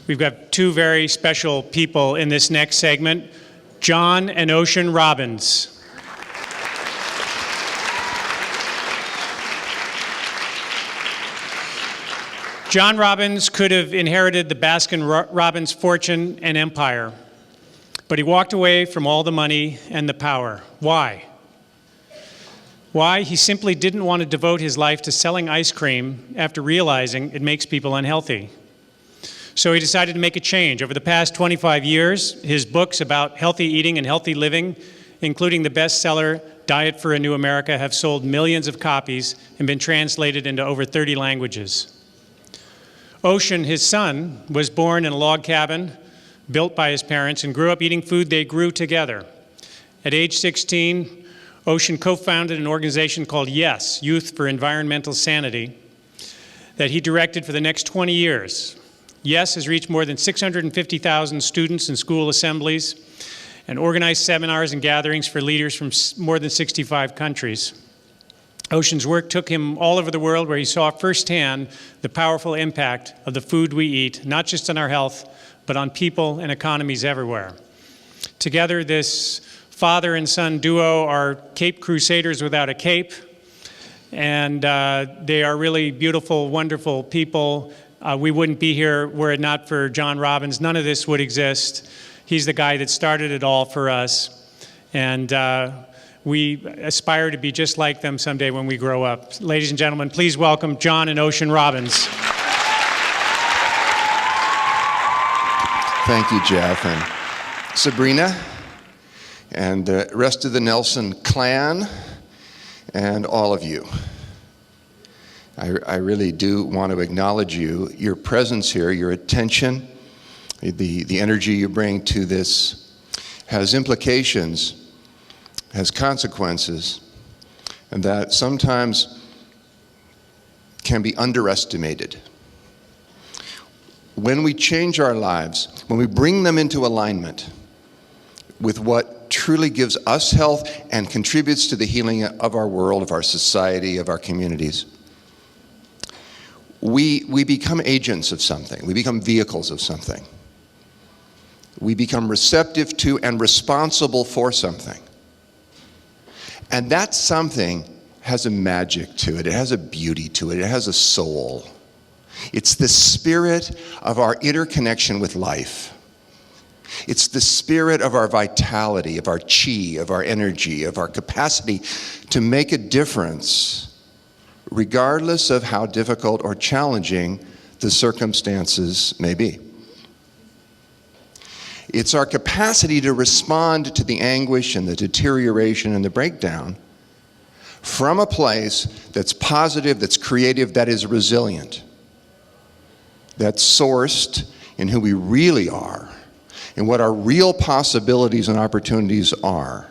We've got two very special people in this next segment, John and Ocean Robbins. John Robbins could have inherited the Baskin-Robbins fortune and empire, but he walked away from all the money and the power. Why? Why? He simply didn't want to devote his life to selling ice cream after realizing it makes people unhealthy. So he decided to make a change. Over the past 25 years, his books about healthy eating and healthy living, including the bestseller Diet for a New America, have sold millions of copies and been translated into over 30 languages. Ocean, his son, was born in a log cabin built by his parents and grew up eating food they grew together. At age 16, Ocean co-founded an organization called YES, Youth for Environmental Sanity, that he directed for the next 20 years. YES has reached more than 650,000 students in school assemblies and organized seminars and gatherings for leaders from more than 65 countries. Ocean's work took him all over the world, where he saw firsthand the powerful impact of the food we eat, not just on our health, but on people and economies everywhere. Together, this father and son duo are Cape Crusaders without a cape, and they are really beautiful, wonderful people. We wouldn't be here were it not for John Robbins. None of this would exist. He's the guy that started it all for us, and we aspire to be just like them someday when we grow up. Ladies and gentlemen, please welcome John and Ocean Robbins. Thank you, Jeff, and Sabrina, and the rest of the Nelson clan, and all of you. I really do want to acknowledge you, your presence here, your attention, the energy you bring to this has implications, has consequences, and that sometimes can be underestimated. When we change our lives, when we bring them into alignment with what truly gives us health and contributes to the healing of our world, of our society, of our communities, we become agents of something. We become vehicles of something. We become receptive to and responsible for something. And that something has a magic to it. It has a beauty to it. It has a soul. It's the spirit of our interconnection with life. It's the spirit of our vitality, of our chi, of our energy, of our capacity to make a difference, regardless of how difficult or challenging the circumstances may be. It's our capacity to respond to the anguish and the deterioration and the breakdown from a place that's positive, that's creative, that is resilient, that's sourced in who we really are and what our real possibilities and opportunities are.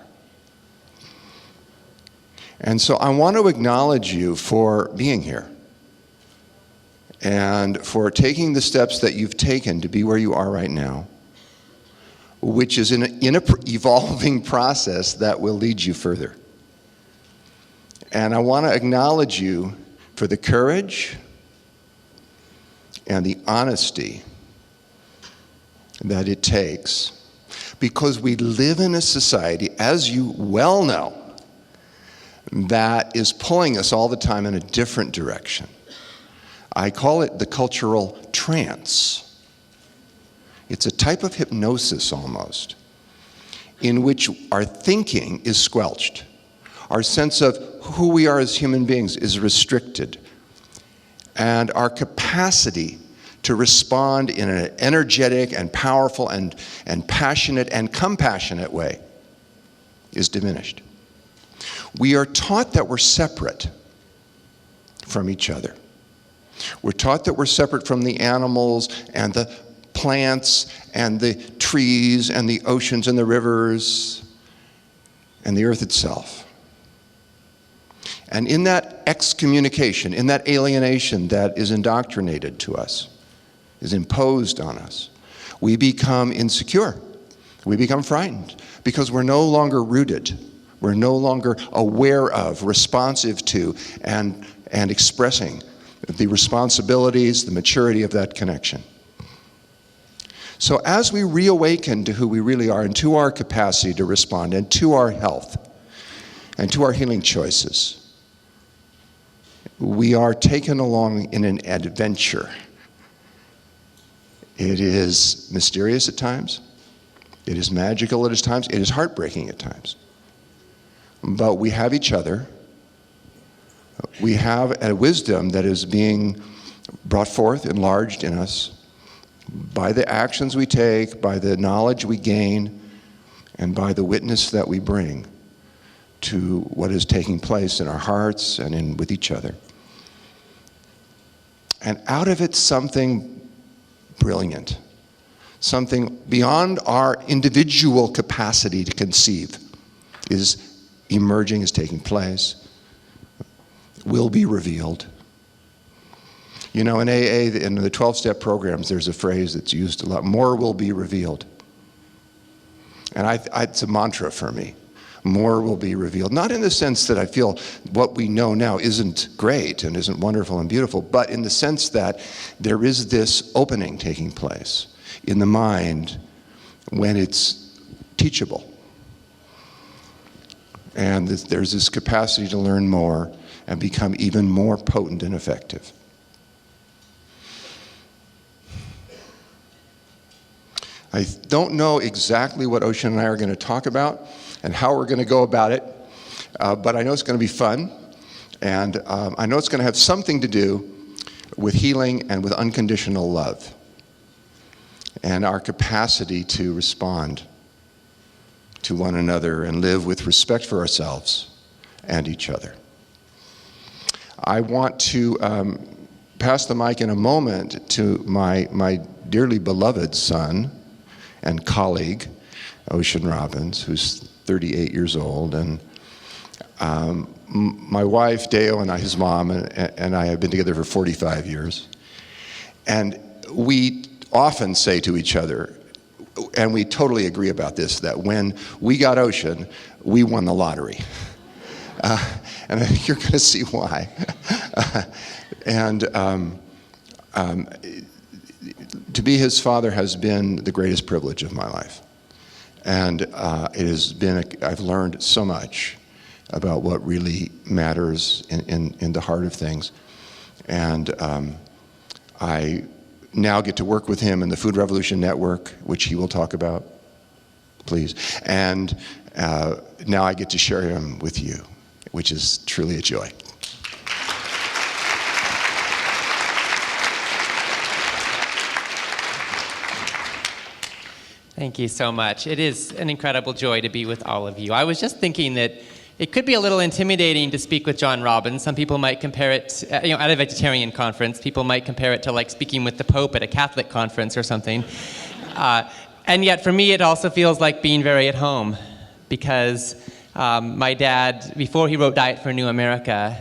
And so I want to acknowledge you for being here and for taking the steps that you've taken to be where you are right now, which is in an evolving process that will lead you further. And I want to acknowledge you for the courage and the honesty that it takes, because we live in a society, as you well know, that is pulling us all the time in a different direction. I call it the cultural trance. It's a type of hypnosis almost, in which our thinking is squelched. Our sense of who we are as human beings is restricted. And our capacity to respond in an energetic and powerful and passionate and compassionate way is diminished. We are taught that we're separate from each other. We're taught that we're separate from the animals and the plants and the trees and the oceans and the rivers and the earth itself. And in that excommunication, in that alienation that is indoctrinated to us, is imposed on us, we become insecure. We become frightened because we're no longer rooted. We're no longer aware of, responsive to, and expressing the responsibilities, the maturity of that connection. So as we reawaken to who we really are and to our capacity to respond and to our health and to our healing choices, we are taken along in an adventure. It is mysterious at times. It is magical at times. It is heartbreaking at times. But we have each other. We have a wisdom that is being brought forth, enlarged in us by the actions we take, by the knowledge we gain, and by the witness that we bring to what is taking place in our hearts and with each other. And out of it, something brilliant, something beyond our individual capacity to conceive is emerging, is taking place, will be revealed. You know, in AA, in the 12-step programs, there's a phrase that's used a lot, more will be revealed. And it's a mantra for me. More will be revealed. Not in the sense that I feel what we know now isn't great and isn't wonderful and beautiful, but in the sense that there is this opening taking place in the mind when it's teachable. And there's this capacity to learn more and become even more potent and effective. I don't know exactly what Ocean and I are going to talk about and how we're going to go about it, but I know it's going to be fun, and I know it's going to have something to do with healing and with unconditional love and our capacity to respond to one another and live with respect for ourselves and each other. I want to pass the mic in a moment to my dearly beloved son and colleague, Ocean Robbins, who's 38 years old, and my wife, Deo, and his mom, and I have been together for 45 years. And we often say to each other, and we totally agree about this, that when we got Ocean, we won the lottery. And I think you're going to see why. To be his father has been the greatest privilege of my life. And it has been, I've learned so much about what really matters in the heart of things. And I now get to work with him in the Food Revolution Network, which he will talk about, please. And now I get to share him with you, which is truly a joy. Thank you so much. It is an incredible joy to be with all of you. I was just thinking that it could be a little intimidating to speak with John Robbins. Some people might compare it, at a vegetarian conference, people might compare it to like speaking with the Pope at a Catholic conference or something. And yet for me, it also feels like being very at home, because my dad, before he wrote Diet for a New America,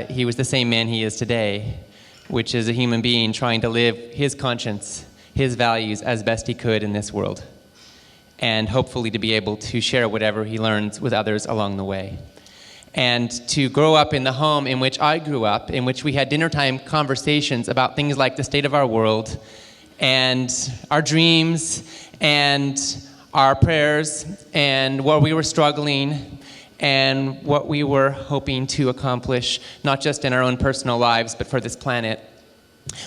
he was the same man he is today, which is a human being trying to live his conscience, his values as best he could in this world, and hopefully to be able to share whatever he learns with others along the way. And to grow up in the home in which I grew up, in which we had dinner time conversations about things like the state of our world and our dreams and our prayers and where we were struggling and what we were hoping to accomplish, not just in our own personal lives, but for this planet.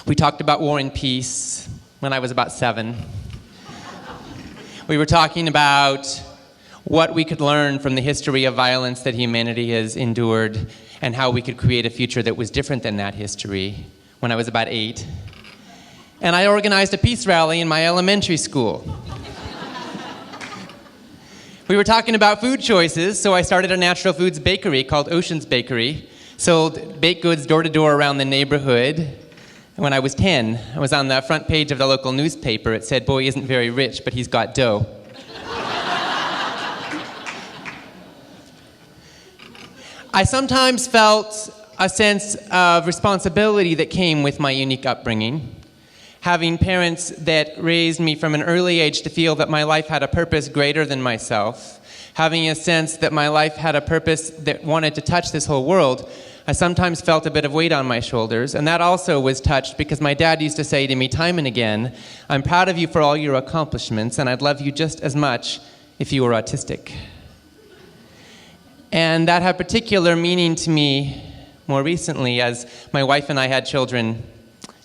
We talked about war and peace when I was about 7. We were talking about what we could learn from the history of violence that humanity has endured and how we could create a future that was different than that history when I was about 8. And I organized a peace rally in my elementary school. We were talking about food choices, so I started a natural foods bakery called Ocean's Bakery, sold baked goods door to door around the neighborhood. When I was 10, I was on the front page of the local newspaper. It said, "Boy isn't very rich, but he's got dough." I sometimes felt a sense of responsibility that came with my unique upbringing, having parents that raised me from an early age to feel that my life had a purpose greater than myself, having a sense that my life had a purpose that wanted to touch this whole world. I sometimes felt a bit of weight on my shoulders, and that also was touched because my dad used to say to me time and again, "I'm proud of you for all your accomplishments, and I'd love you just as much if you were autistic." And that had particular meaning to me more recently as my wife and I had children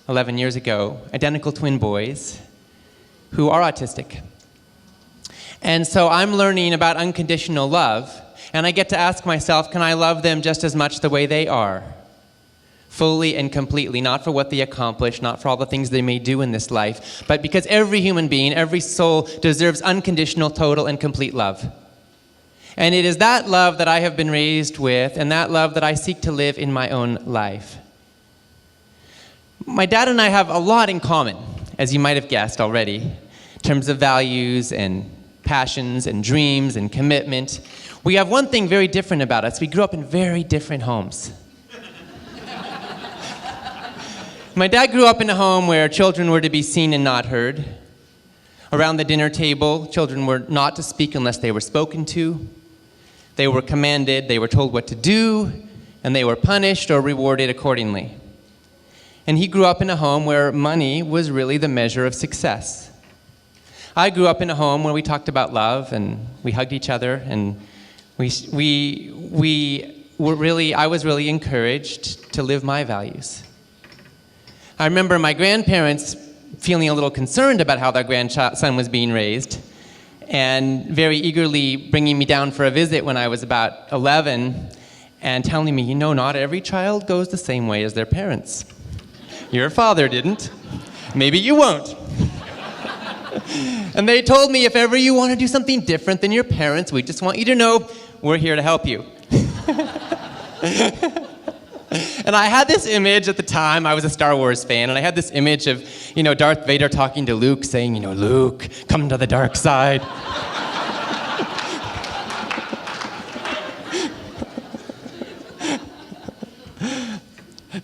11 years ago, identical twin boys who are autistic. And so I'm learning about unconditional love, and I get to ask myself, can I love them just as much the way they are? Fully and completely, not for what they accomplish, not for all the things they may do in this life, but because every human being, every soul deserves unconditional, total, and complete love. And it is that love that I have been raised with, and that love that I seek to live in my own life. My dad and I have a lot in common, as you might have guessed already, in terms of values and passions and dreams and commitment. We have one thing very different about us. We grew up in very different homes. My dad grew up in a home where children were to be seen and not heard. Around the dinner table, children were not to speak unless they were spoken to. They were commanded, they were told what to do, and they were punished or rewarded accordingly. And he grew up in a home where money was really the measure of success. I grew up in a home where we talked about love and we hugged each other, and I was really encouraged to live my values. I remember my grandparents feeling a little concerned about how their grandson was being raised, and very eagerly bringing me down for a visit when I was about 11 and telling me, not every child goes the same way as their parents. Your father didn't. Maybe you won't. And they told me, if ever you want to do something different than your parents, we just want you to know we're here to help you. And I had this image at the time. I was a Star Wars fan, and I had this image of, Darth Vader talking to Luke, saying, "Luke, come to the dark side."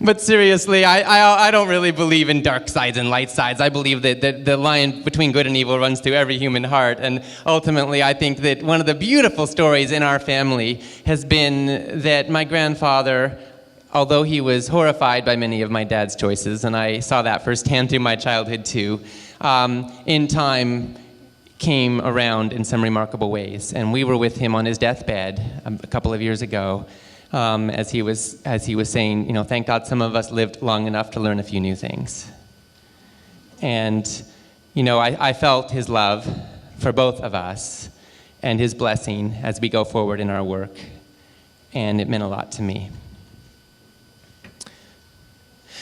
But seriously, I don't really believe in dark sides and light sides. I believe that the line between good and evil runs through every human heart. And ultimately, I think that one of the beautiful stories in our family has been that my grandfather, although he was horrified by many of my dad's choices, and I saw that firsthand through my childhood too, in time came around in some remarkable ways. And we were with him on his deathbed a couple of years ago, as he was saying, thank God some of us lived long enough to learn a few new things. And, I felt his love for both of us and his blessing as we go forward in our work. And it meant a lot to me.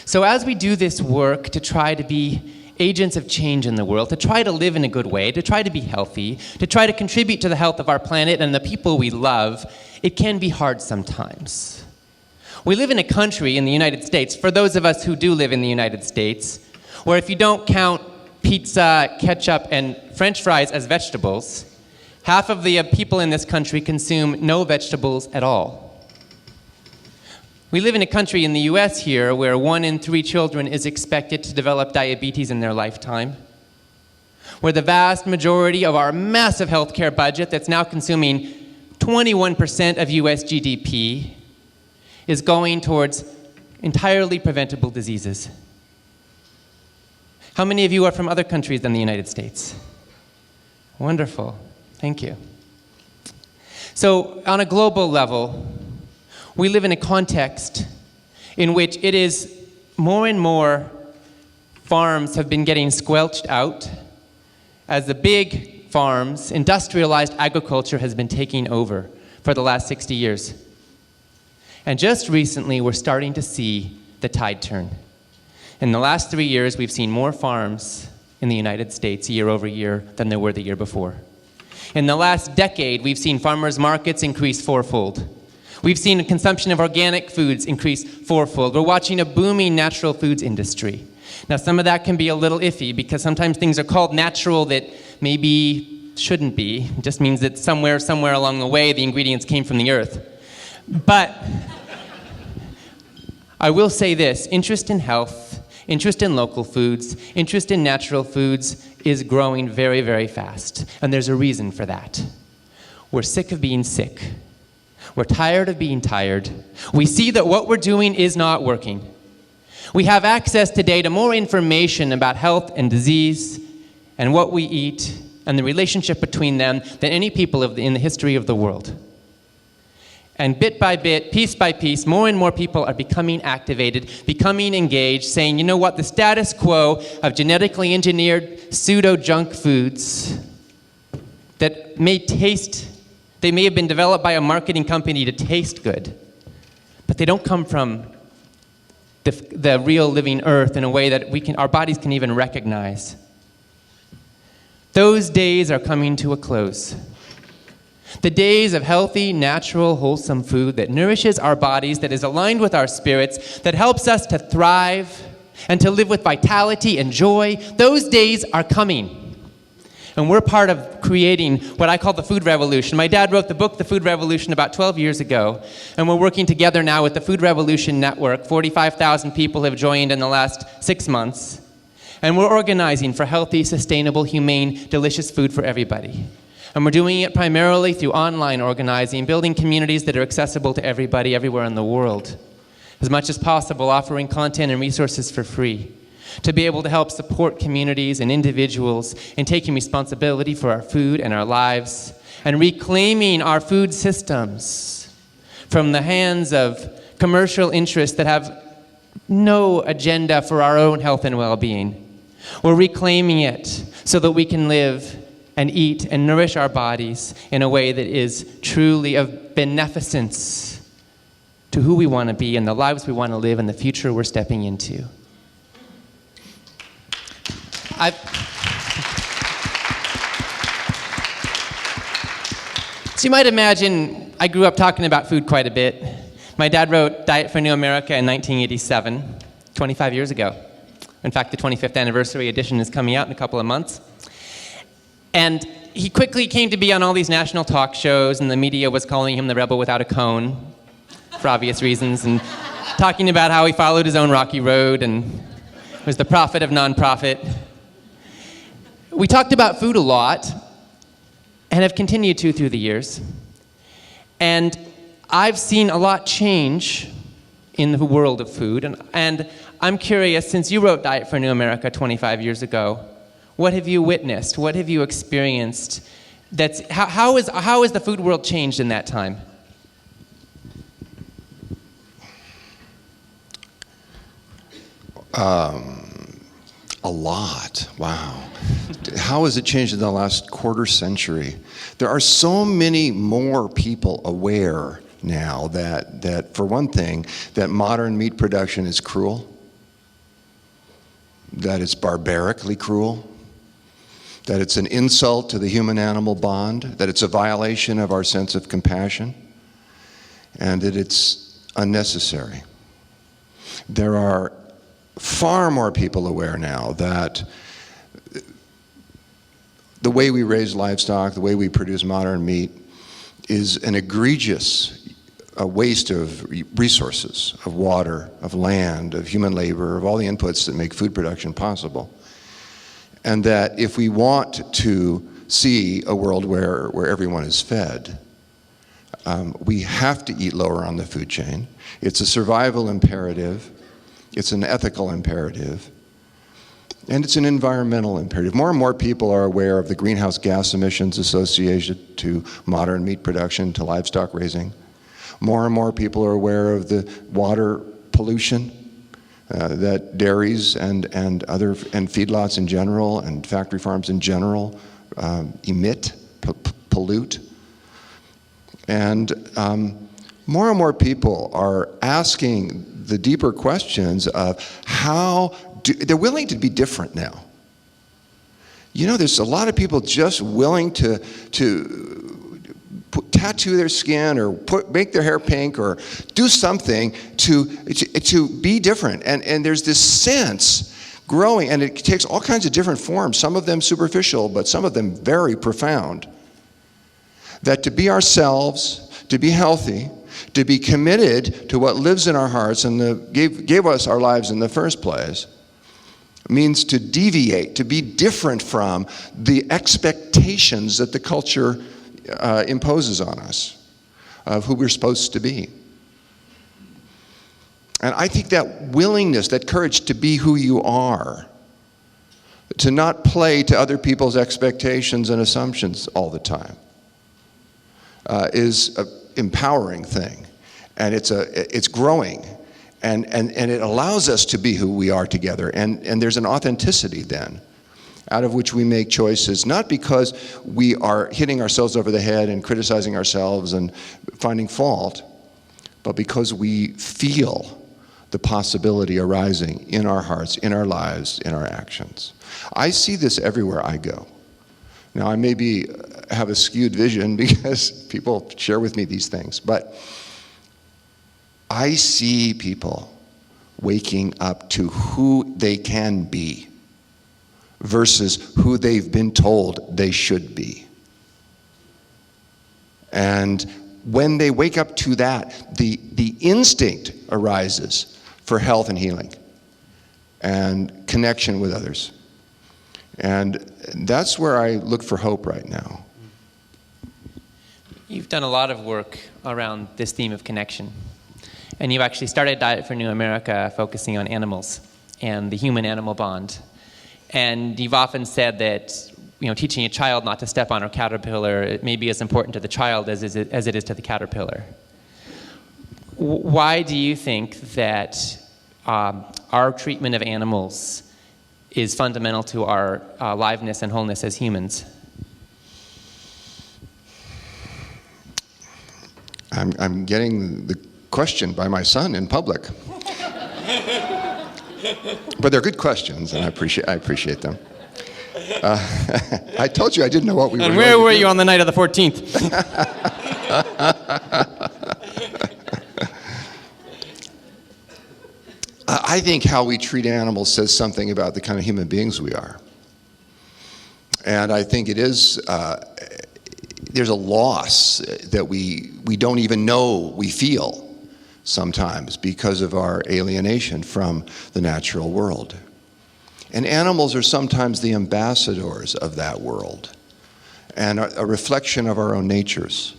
So as we do this work to try to be agents of change in the world, to try to live in a good way, to try to be healthy, to try to contribute to the health of our planet and the people we love, it can be hard sometimes. We live in a country in the United States, for those of us who do live in the United States, where if you don't count pizza, ketchup, and French fries as vegetables, half of the people in this country consume no vegetables at all. We live in a country in the US here where 1 in 3 children is expected to develop diabetes in their lifetime, where the vast majority of our massive healthcare budget that's now consuming 21% of US GDP is going towards entirely preventable diseases. How many of you are from other countries than the United States? Wonderful. Thank you. So on a global level, we live in a context in which it is more and more farms have been getting squelched out as the big farms, industrialized agriculture has been taking over for the last 60 years. And just recently, we're starting to see the tide turn. In the last 3 years, we've seen more farms in the United States year over year than there were the year before. In the last decade, we've seen farmers' markets increase fourfold. We've seen the consumption of organic foods increase fourfold. We're watching a booming natural foods industry. Now, some of that can be a little iffy because sometimes things are called natural that maybe shouldn't be. It just means that somewhere along the way, the ingredients came from the earth. But I will say this, interest in health, interest in local foods, interest in natural foods is growing very, very fast. And there's a reason for that. We're sick of being sick. We're tired of being tired. We see that what we're doing is not working. We have access today to more information about health and disease and what we eat and the relationship between them than any people in the history of the world. And bit by bit, piece by piece, more and more people are becoming activated, becoming engaged, saying, you know what, the status quo of genetically engineered pseudo-junk foods that they may have been developed by a marketing company to taste good, but they don't come from the real living earth in a way that our bodies can even recognize. Those days are coming to a close. The days of healthy, natural, wholesome food that nourishes our bodies, that is aligned with our spirits, that helps us to thrive and to live with vitality and joy, those days are coming. And we're part of creating what I call the food revolution. My dad wrote the book, The Food Revolution, about 12 years ago. And we're working together now with the Food Revolution Network. 45,000 people have joined in the last 6 months. And we're organizing for healthy, sustainable, humane, delicious food for everybody. And we're doing it primarily through online organizing, building communities that are accessible to everybody everywhere in the world. As much as possible, offering content and resources for free, to be able to help support communities and individuals in taking responsibility for our food and our lives, and reclaiming our food systems from the hands of commercial interests that have no agenda for our own health and well-being. We're reclaiming it so that we can live and eat and nourish our bodies in a way that is truly of beneficence to who we want to be and the lives we want to live and the future we're stepping into. So you might imagine I grew up talking about food quite a bit. My dad wrote Diet for New America in 1987, 25 years ago. In fact, the 25th anniversary edition is coming out in a couple of months. And he quickly came to be on all these national talk shows, and the media was calling him the rebel without a cone, for obvious reasons, and talking about how he followed his own rocky road and was the prophet of nonprofit. We talked about food a lot, and have continued to through the years. And I've seen a lot change in the world of food, and I'm curious, since you wrote Diet for New America 25 years ago, what have you witnessed? What have you experienced? How has the food world changed in that time? A lot. Wow. How has it changed in the last quarter century? There are so many more people aware now that for one thing, that modern meat production is cruel, that it's barbarically cruel, that it's an insult to the human-animal bond, that it's a violation of our sense of compassion, and that it's unnecessary. There are far more people aware now that the way we raise livestock, the way we produce modern meat, is an egregious waste of resources, of water, of land, of human labor, of all the inputs that make food production possible. And that if we want to see a world where everyone is fed, we have to eat lower on the food chain. It's a survival imperative, it's an ethical imperative, and it's an environmental imperative. More and more people are aware of the greenhouse gas emissions associated to modern meat production, to livestock raising. More and more people are aware of the water pollution that dairies and feedlots in general and factory farms in general emit, pollute. And more and more people are asking the deeper questions of they're willing to be different now. You know, there's a lot of people just willing to tattoo their skin or make their hair pink or do something to be different. And there's this sense growing, and it takes all kinds of different forms, some of them superficial, but some of them very profound, that to be ourselves, to be healthy, to be committed to what lives in our hearts and gave us our lives in the first place, means to deviate, to be different from the expectations that the culture imposes on us. of who we're supposed to be. And I think that willingness, that courage to be who you are, to not play to other people's expectations and assumptions all the time, is an empowering thing. And it's growing. And it allows us to be who we are together. And there's an authenticity then, out of which we make choices, not because we are hitting ourselves over the head and criticizing ourselves and finding fault, but because we feel the possibility arising in our hearts, in our lives, in our actions. I see this everywhere I go. Now, I maybe have a skewed vision because people share with me these things, but I see people waking up to who they can be versus who they've been told they should be. And when they wake up to that, the instinct arises for health and healing and connection with others. And that's where I look for hope right now. You've done a lot of work around this theme of connection. And you've actually started Diet for New America focusing on animals and the human-animal bond. And you've often said that, teaching a child not to step on a caterpillar, it may be as important to the child as it is to the caterpillar. Why do you think that our treatment of animals is fundamental to our liveness and wholeness as humans? I'm getting the question by my son in public. But they're good questions, and I appreciate them. I told you I didn't know what we were doing. And where were you on the night of the 14th? I think how we treat animals says something about the kind of human beings we are. And I think it is, there's a loss that we don't even know we feel sometimes because of our alienation from the natural world. And animals are sometimes the ambassadors of that world and a reflection of our own natures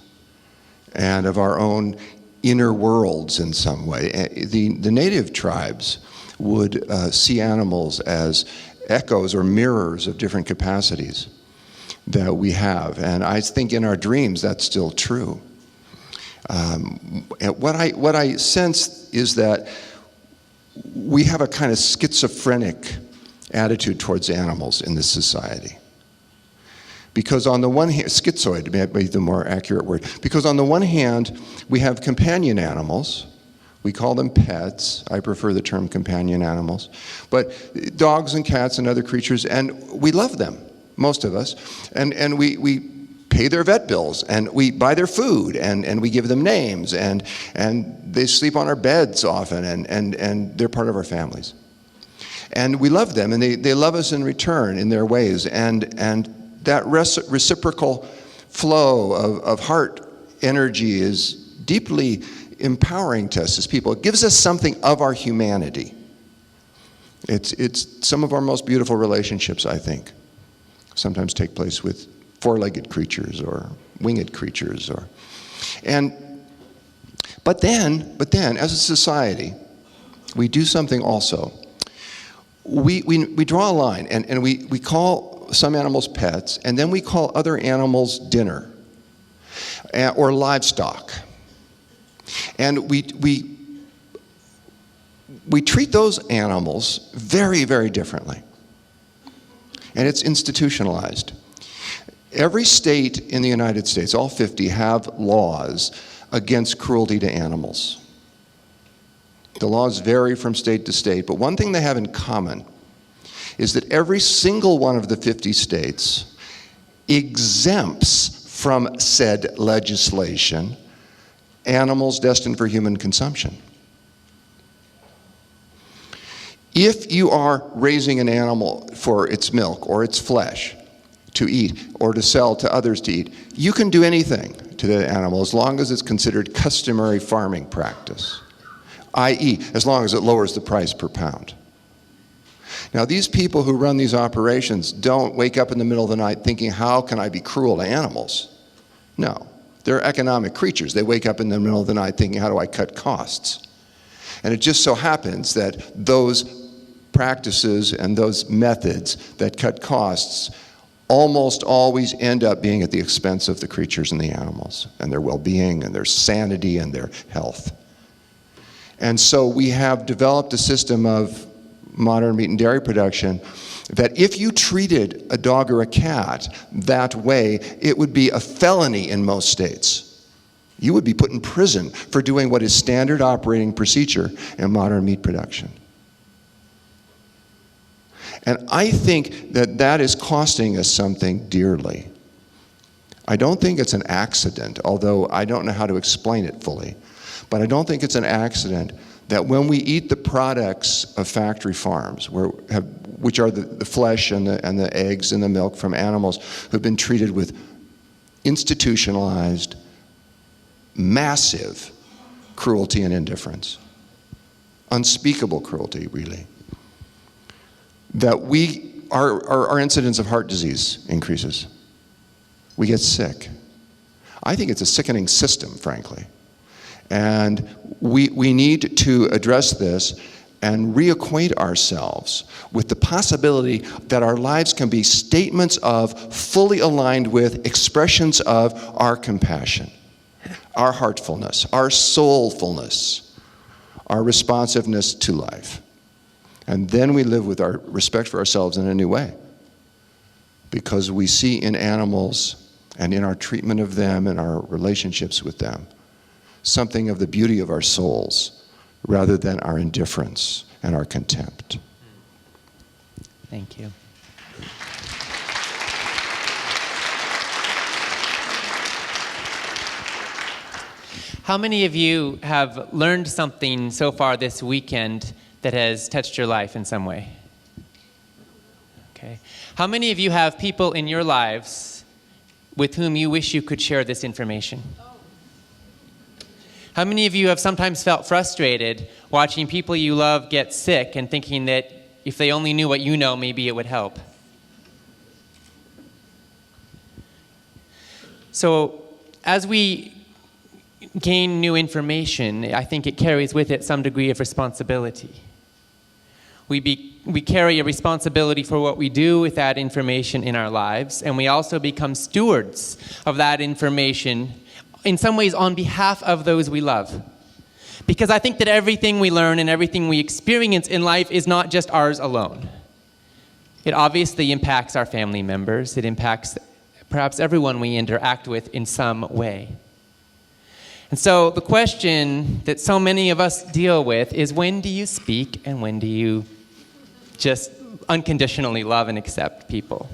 and of our own inner worlds in some way. The native tribes would see animals as echoes or mirrors of different capacities that we have. And I think in our dreams that's still true. And what I sense is that we have a kind of schizophrenic attitude towards animals in this society. Because on the one hand, schizoid may be the more accurate word, because on the one hand, we have companion animals. We call them pets. I prefer the term companion animals. But dogs and cats and other creatures, and we love them, most of us. And we pay their vet bills, and we buy their food, and we give them names, and they sleep on our beds often, and they're part of our families. And we love them, and they love us in return in their ways. And that reciprocal flow of heart energy is deeply empowering to us as people. It gives us something of our humanity. It's some of our most beautiful relationships, I think, sometimes take place with four-legged creatures or winged creatures. But then, as a society, we do something also. We draw a line, and we call some animals pets, and then we call other animals dinner or livestock. And we treat those animals very, very differently. And it's institutionalized. Every state in the United States, all 50, have laws against cruelty to animals. The laws vary from state to state, but one thing they have in common is that every single one of the 50 states exempts from said legislation animals destined for human consumption. If you are raising an animal for its milk or its flesh to eat or to sell to others to eat, you can do anything to that animal as long as it's considered customary farming practice, i.e., as long as it lowers the price per pound. Now, these people who run these operations don't wake up in the middle of the night thinking, how can I be cruel to animals? No. They're economic creatures. They wake up in the middle of the night thinking, how do I cut costs? And it just so happens that those practices and those methods that cut costs almost always end up being at the expense of the creatures and the animals and their well-being and their sanity and their health. And so we have developed a system of modern meat and dairy production that if you treated a dog or a cat that way, it would be a felony in most states. You would be put in prison for doing what is standard operating procedure in modern meat production. And I think that that is costing us something dearly. I don't think it's an accident, although I don't know how to explain it fully. But I don't think it's an accident that when we eat the products of factory farms, which are the flesh and the eggs and the milk from animals who have been treated with institutionalized, massive cruelty and indifference, unspeakable cruelty, really, that our incidence of heart disease increases. We get sick. I think it's a sickening system, frankly. And we need to address this and reacquaint ourselves with the possibility that our lives can be statements of, fully aligned with, expressions of our compassion, our heartfulness, our soulfulness, our responsiveness to life. And then we live with our respect for ourselves in a new way, because we see in animals and in our treatment of them and our relationships with them something of the beauty of our souls rather than our indifference and our contempt. Thank you. How many of you have learned something so far this weekend that has touched your life in some way? Okay. How many of you have people in your lives with whom you wish you could share this information? How many of you have sometimes felt frustrated watching people you love get sick and thinking that if they only knew what you know, maybe it would help? So as we gain new information, I think it carries with it some degree of responsibility. We carry a responsibility for what we do with that information in our lives, and we also become stewards of that information, in some ways on behalf of those we love. Because I think that everything we learn and everything we experience in life is not just ours alone. It obviously impacts our family members. It impacts perhaps everyone we interact with in some way. And so the question that so many of us deal with is, when do you speak and when do you just unconditionally love and accept people?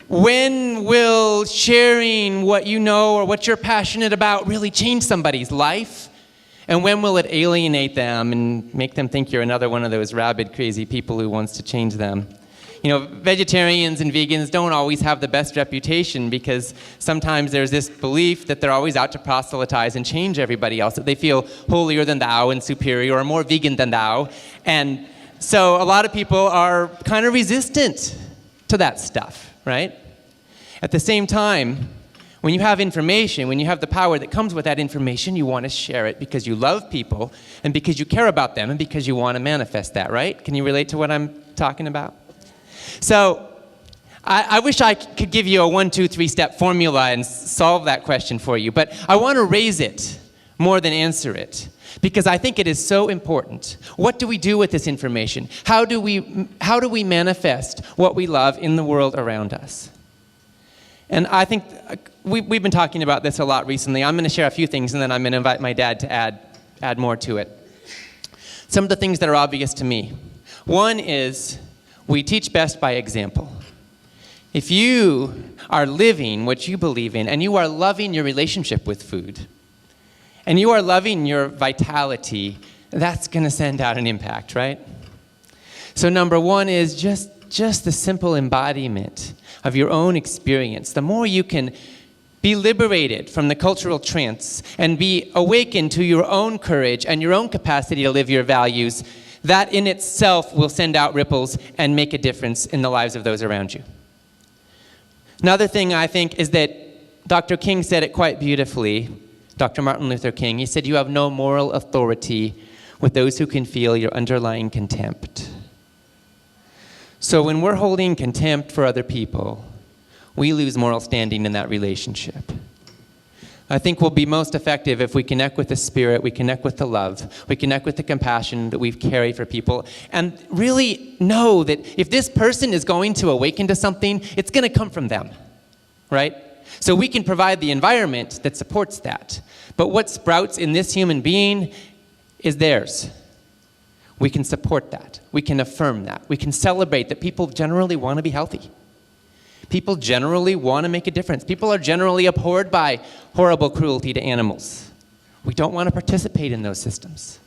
When will sharing what you know or what you're passionate about really change somebody's life? And when will it alienate them and make them think you're another one of those rabid, crazy people who wants to change them? You know, vegetarians and vegans don't always have the best reputation because sometimes there's this belief that they're always out to proselytize and change everybody else, that they feel holier than thou and superior or more vegan than thou. And so a lot of people are kind of resistant to that stuff, right? At the same time, when you have information, when you have the power that comes with that information, you want to share it because you love people and because you care about them and because you want to manifest that, right? Can you relate to what I'm talking about? So I wish I could give you a 1, 2, 3-step formula and solve that question for you, but I want to raise it more than answer it because I think it is so important. What do we do with this information? How do we manifest what we love in the world around us? And I think we've been talking about this a lot recently. I'm going to share a few things, and then I'm going to invite my dad to add more to it. Some of the things that are obvious to me. One is we teach best by example. If you are living what you believe in, and you are loving your relationship with food, and you are loving your vitality, that's going to send out an impact, right? So number one is just the simple embodiment of your own experience. The more you can be liberated from the cultural trance and be awakened to your own courage and your own capacity to live your values, that in itself will send out ripples and make a difference in the lives of those around you. Another thing I think is that Dr. King said it quite beautifully, Dr. Martin Luther King. He said, "You have no moral authority with those who can feel your underlying contempt." So when we're holding contempt for other people, we lose moral standing in that relationship. I think we'll be most effective if we connect with the Spirit, we connect with the love, we connect with the compassion that we've carried for people, and really know that if this person is going to awaken to something, it's going to come from them, right? So we can provide the environment that supports that. But what sprouts in this human being is theirs. We can support that. We can affirm that. We can celebrate that people generally want to be healthy. People generally want to make a difference. People are generally abhorred by horrible cruelty to animals. We don't want to participate in those systems.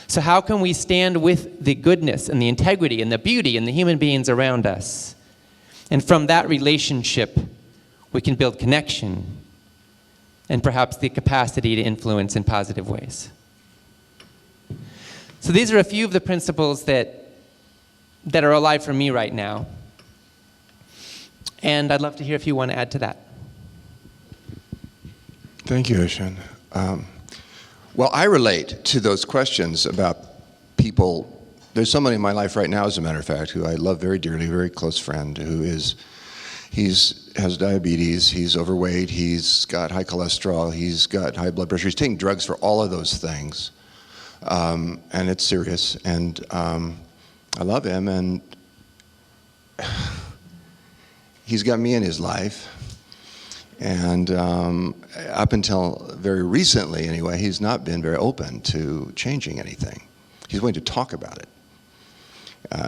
So how can we stand with the goodness and the integrity and the beauty and the human beings around us? And from that relationship, we can build connection and perhaps the capacity to influence in positive ways. So these are a few of the principles that are alive for me right now. And I'd love to hear if you want to add to that. Thank you, Ishan. Well, I relate to those questions about people. There's somebody in my life right now, as a matter of fact, who I love very dearly, a very close friend, who has diabetes, he's overweight, he's got high cholesterol, he's got high blood pressure. He's taking drugs for all of those things. And it's serious. And I love him, and he's got me in his life. And up until very recently, anyway, he's not been very open to changing anything. He's willing to talk about it.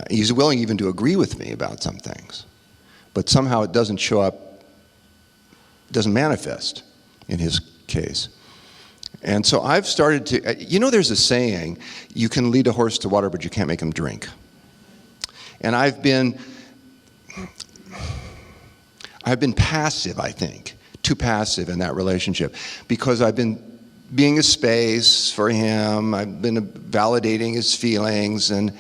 He's willing even to agree with me about some things. But somehow it doesn't show up, doesn't manifest in his case. And so I've started to, there's a saying, you can lead a horse to water, but you can't make him drink. And I've been passive, I think, too passive in that relationship, because I've been being a space for him. I've been validating his feelings, and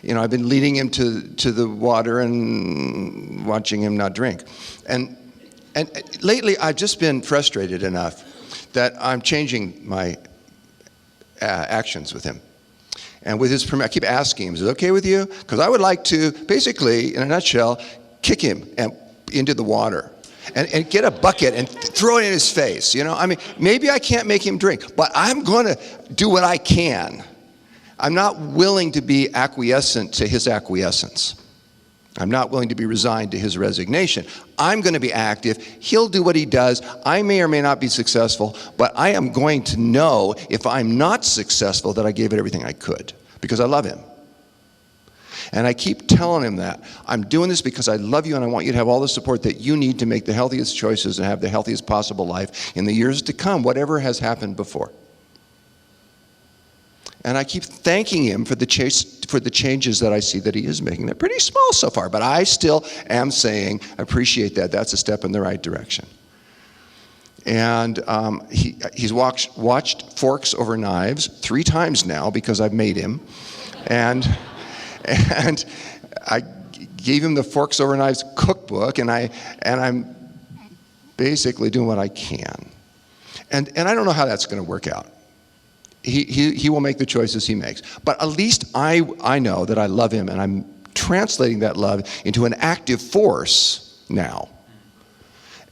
I've been leading him to the water and watching him not drink. And lately, I've just been frustrated enough that I'm changing my actions with him. And with his permission, I keep asking him, is it okay with you? Because I would like to, basically, in a nutshell, kick him into the water and get a bucket and throw it in his face. Maybe I can't make him drink, but I'm going to do what I can. I'm not willing to be acquiescent to his acquiescence. I'm not willing to be resigned to his resignation. I'm going to be active. He'll do what he does. I may or may not be successful, but I am going to know if I'm not successful that I gave it everything I could, because I love him. And I keep telling him that. I'm doing this because I love you, and I want you to have all the support that you need to make the healthiest choices and have the healthiest possible life in the years to come, whatever has happened before. And I keep thanking him for the changes that I see that he is making. They're pretty small so far, but I still am saying, appreciate that. That's a step in the right direction. And he's watched Forks Over Knives 3 times now because I've made him. And I gave him the Forks Over Knives cookbook, and I'm basically doing what I can. And I don't know how that's going to work out. He will make the choices he makes. But at least I know that I love him, and I'm translating that love into an active force now.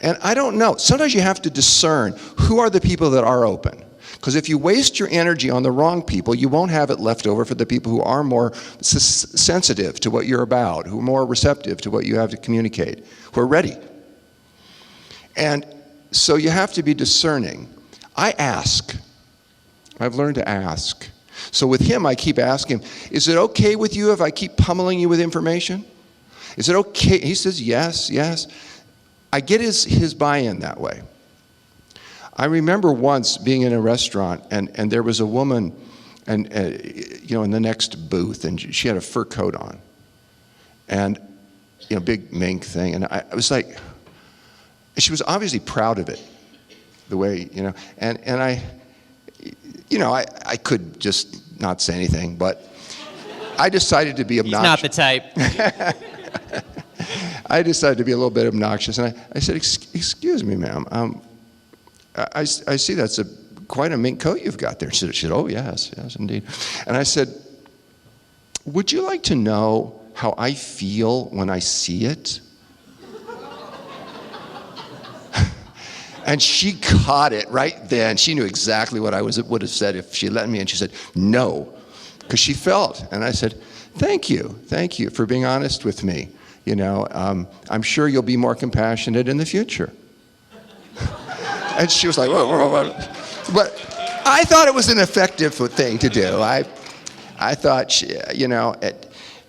And I don't know. Sometimes you have to discern who are the people that are open. Because if you waste your energy on the wrong people, you won't have it left over for the people who are more sensitive to what you're about, who are more receptive to what you have to communicate, who are ready. And so you have to be discerning. I ask. I've learned to ask. So with him, I keep asking him, is it okay with you if I keep pummeling you with information? Is it okay? He says, yes, yes. I get his buy-in that way. I remember once being in a restaurant, and there was a woman in the next booth, and she had a fur coat on. And, big mink thing. And I was like, she was obviously proud of it, the way, and I could just not say anything, but I decided to be obnoxious. He's not the type. I decided to be a little bit obnoxious, and I said, excuse me, ma'am, I see that's quite a mink coat you've got there. She said, oh, yes, indeed. And I said, would you like to know how I feel when I see it? And she caught it right then. She knew exactly what I would have said if she let me, and she said, no, because she felt. And I said, thank you for being honest with me. I'm sure you'll be more compassionate in the future. And she was like, whoa. But I thought it was an effective thing to do. I thought,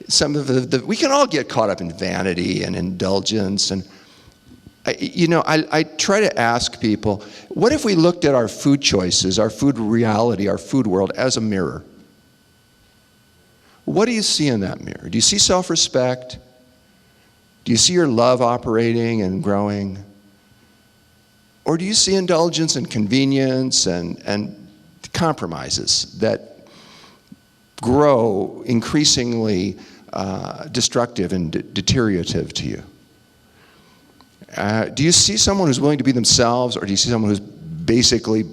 some of we can all get caught up in vanity and indulgence. And, I try to ask people, what if we looked at our food choices, our food reality, our food world as a mirror? What do you see in that mirror? Do you see self-respect? Do you see your love operating and growing? Or do you see indulgence and convenience and compromises that grow increasingly destructive and deteriorative to you? Do you see someone who's willing to be themselves, or do you see someone who's basically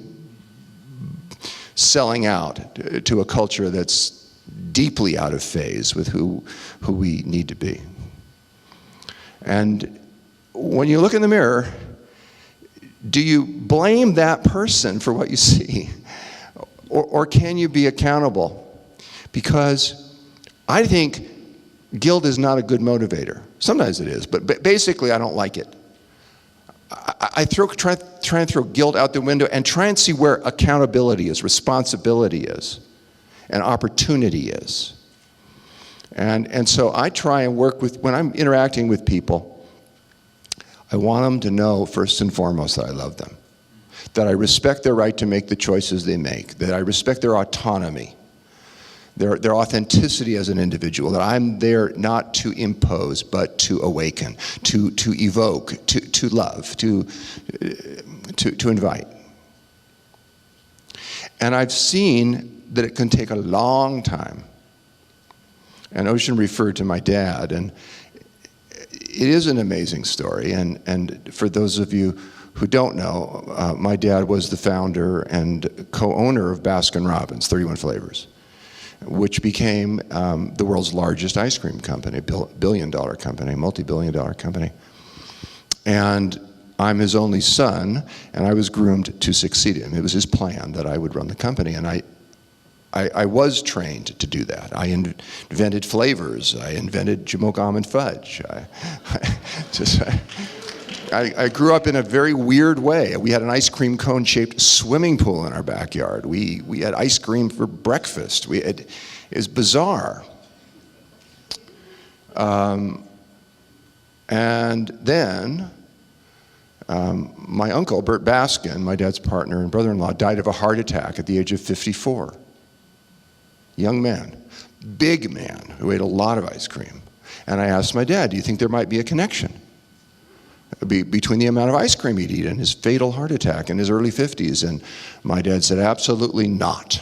selling out to a culture that's deeply out of phase with who we need to be? And when you look in the mirror, do you blame that person for what you see? Or can you be accountable? Because I think guilt is not a good motivator. Sometimes it is, but basically I don't like it. I try and throw guilt out the window and try and see where accountability is, responsibility is, and opportunity is. And so I try and work when I'm interacting with people, I want them to know first and foremost that I love them, that I respect their right to make the choices they make, that I respect their autonomy, their authenticity as an individual, that I'm there not to impose, but to awaken, to evoke, to love, to invite. And I've seen that it can take a long time. And Ocean referred to my dad, and it is an amazing story. And for those of you who don't know, my dad was the founder and co-owner of Baskin Robbins, 31 Flavors, which became the world's largest ice cream company, billion-dollar company, multi-billion-dollar company. And I'm his only son, and I was groomed to succeed him. It was his plan that I would run the company, and I was trained to do that. I invented flavors. I invented Jamoke almond fudge. I grew up in a very weird way. We had an ice cream cone-shaped swimming pool in our backyard. We had ice cream for breakfast. It was bizarre. And then my uncle, Bert Baskin, my dad's partner and brother-in-law, died of a heart attack at the age of 54. Young man, big man, who ate a lot of ice cream. And I asked my dad, do you think there might be a connection between the amount of ice cream he'd eat and his fatal heart attack in his early 50s? And my dad said, absolutely not.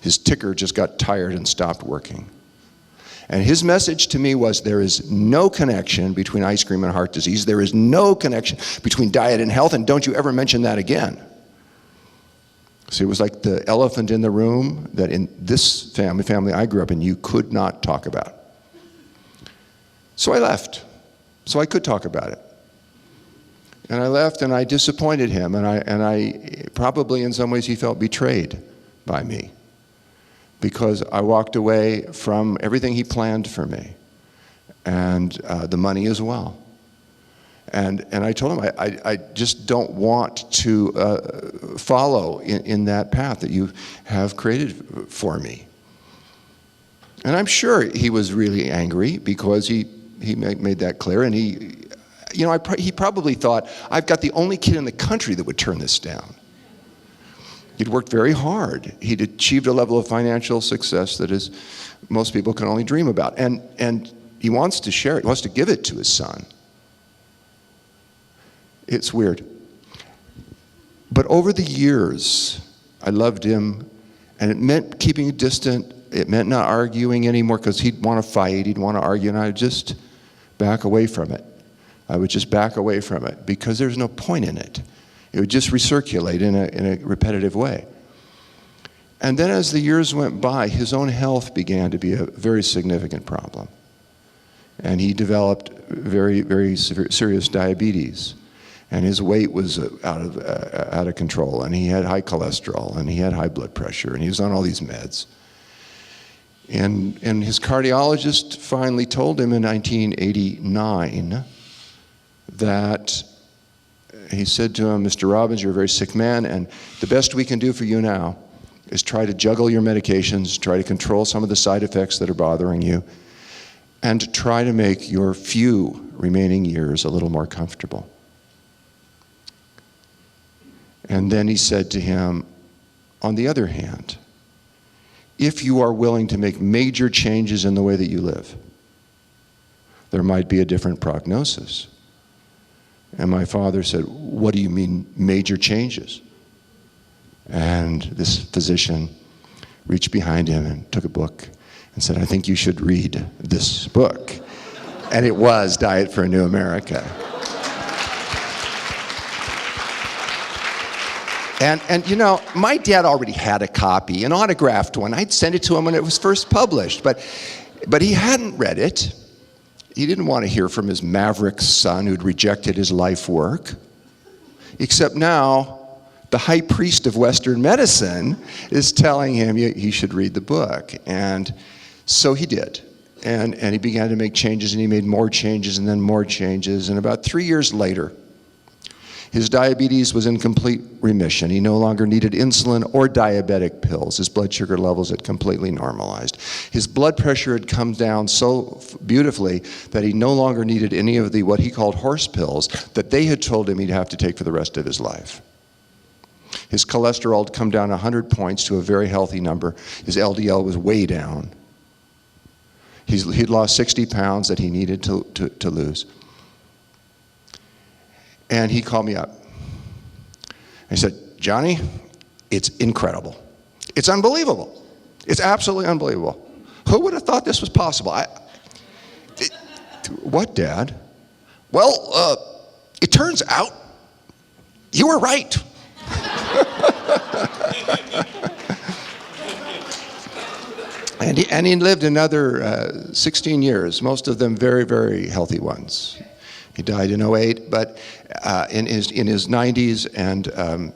His ticker just got tired and stopped working. And his message to me was, there is no connection between ice cream and heart disease. There is no connection between diet and health, and don't you ever mention that again. So it was like the elephant in the room that in this family I grew up in, you could not talk about. So I left, so I could talk about it. And I left, and I disappointed him, and I probably in some ways he felt betrayed by me, because I walked away from everything he planned for me, and the money as well. And I told him, I just don't want to follow in that path that you have created for me. And I'm sure he was really angry, because he made that clear, and he probably thought, I've got the only kid in the country that would turn this down. He'd worked very hard. He'd achieved a level of financial success that is most people can only dream about. And he wants to share it. He wants to give it to his son. It's weird. But over the years, I loved him, and it meant keeping distant. It meant not arguing anymore, because he'd want to fight, he'd want to argue, and I'd just back away from it. I would just back away from it because there's no point in it. It would just recirculate in a repetitive way. And then as the years went by, his own health began to be a very significant problem. And he developed very, very serious diabetes. And his weight was out of control. And he had high cholesterol, and he had high blood pressure, and he was on all these meds. And his cardiologist finally told him in 1989 that he said to him, "Mr. Robbins, you're a very sick man, and the best we can do for you now is try to juggle your medications, try to control some of the side effects that are bothering you, and try to make your few remaining years a little more comfortable." And then he said to him, on the other hand, if you are willing to make major changes in the way that you live, there might be a different prognosis. And my father said, "What do you mean major changes?" And this physician reached behind him and took a book and said, "I think you should read this book." And it was Diet for a New America. And you know, my dad already had a copy, an autographed one. I'd sent it to him when it was first published, but he hadn't read it. He didn't want to hear from his maverick son who'd rejected his life work. Except now, the high priest of Western medicine is telling him he should read the book. And so he did. And he began to make changes, and he made more changes, and then more changes. And about 3 years later, his diabetes was in complete remission. He no longer needed insulin or diabetic pills. His blood sugar levels had completely normalized. His blood pressure had come down so beautifully that he no longer needed any of the what he called horse pills that they had told him he'd have to take for the rest of his life. His cholesterol had come down 100 points to a very healthy number. His LDL was way down. He'd lost 60 pounds that he needed to lose. And he called me up. He said, "Johnny, it's incredible. It's unbelievable. It's absolutely unbelievable. Who would have thought this was possible?" "What, Dad?" "Well, it turns out you were right." And he lived another 16 years, most of them very, very healthy ones. He died in 2008, but in his 90s, and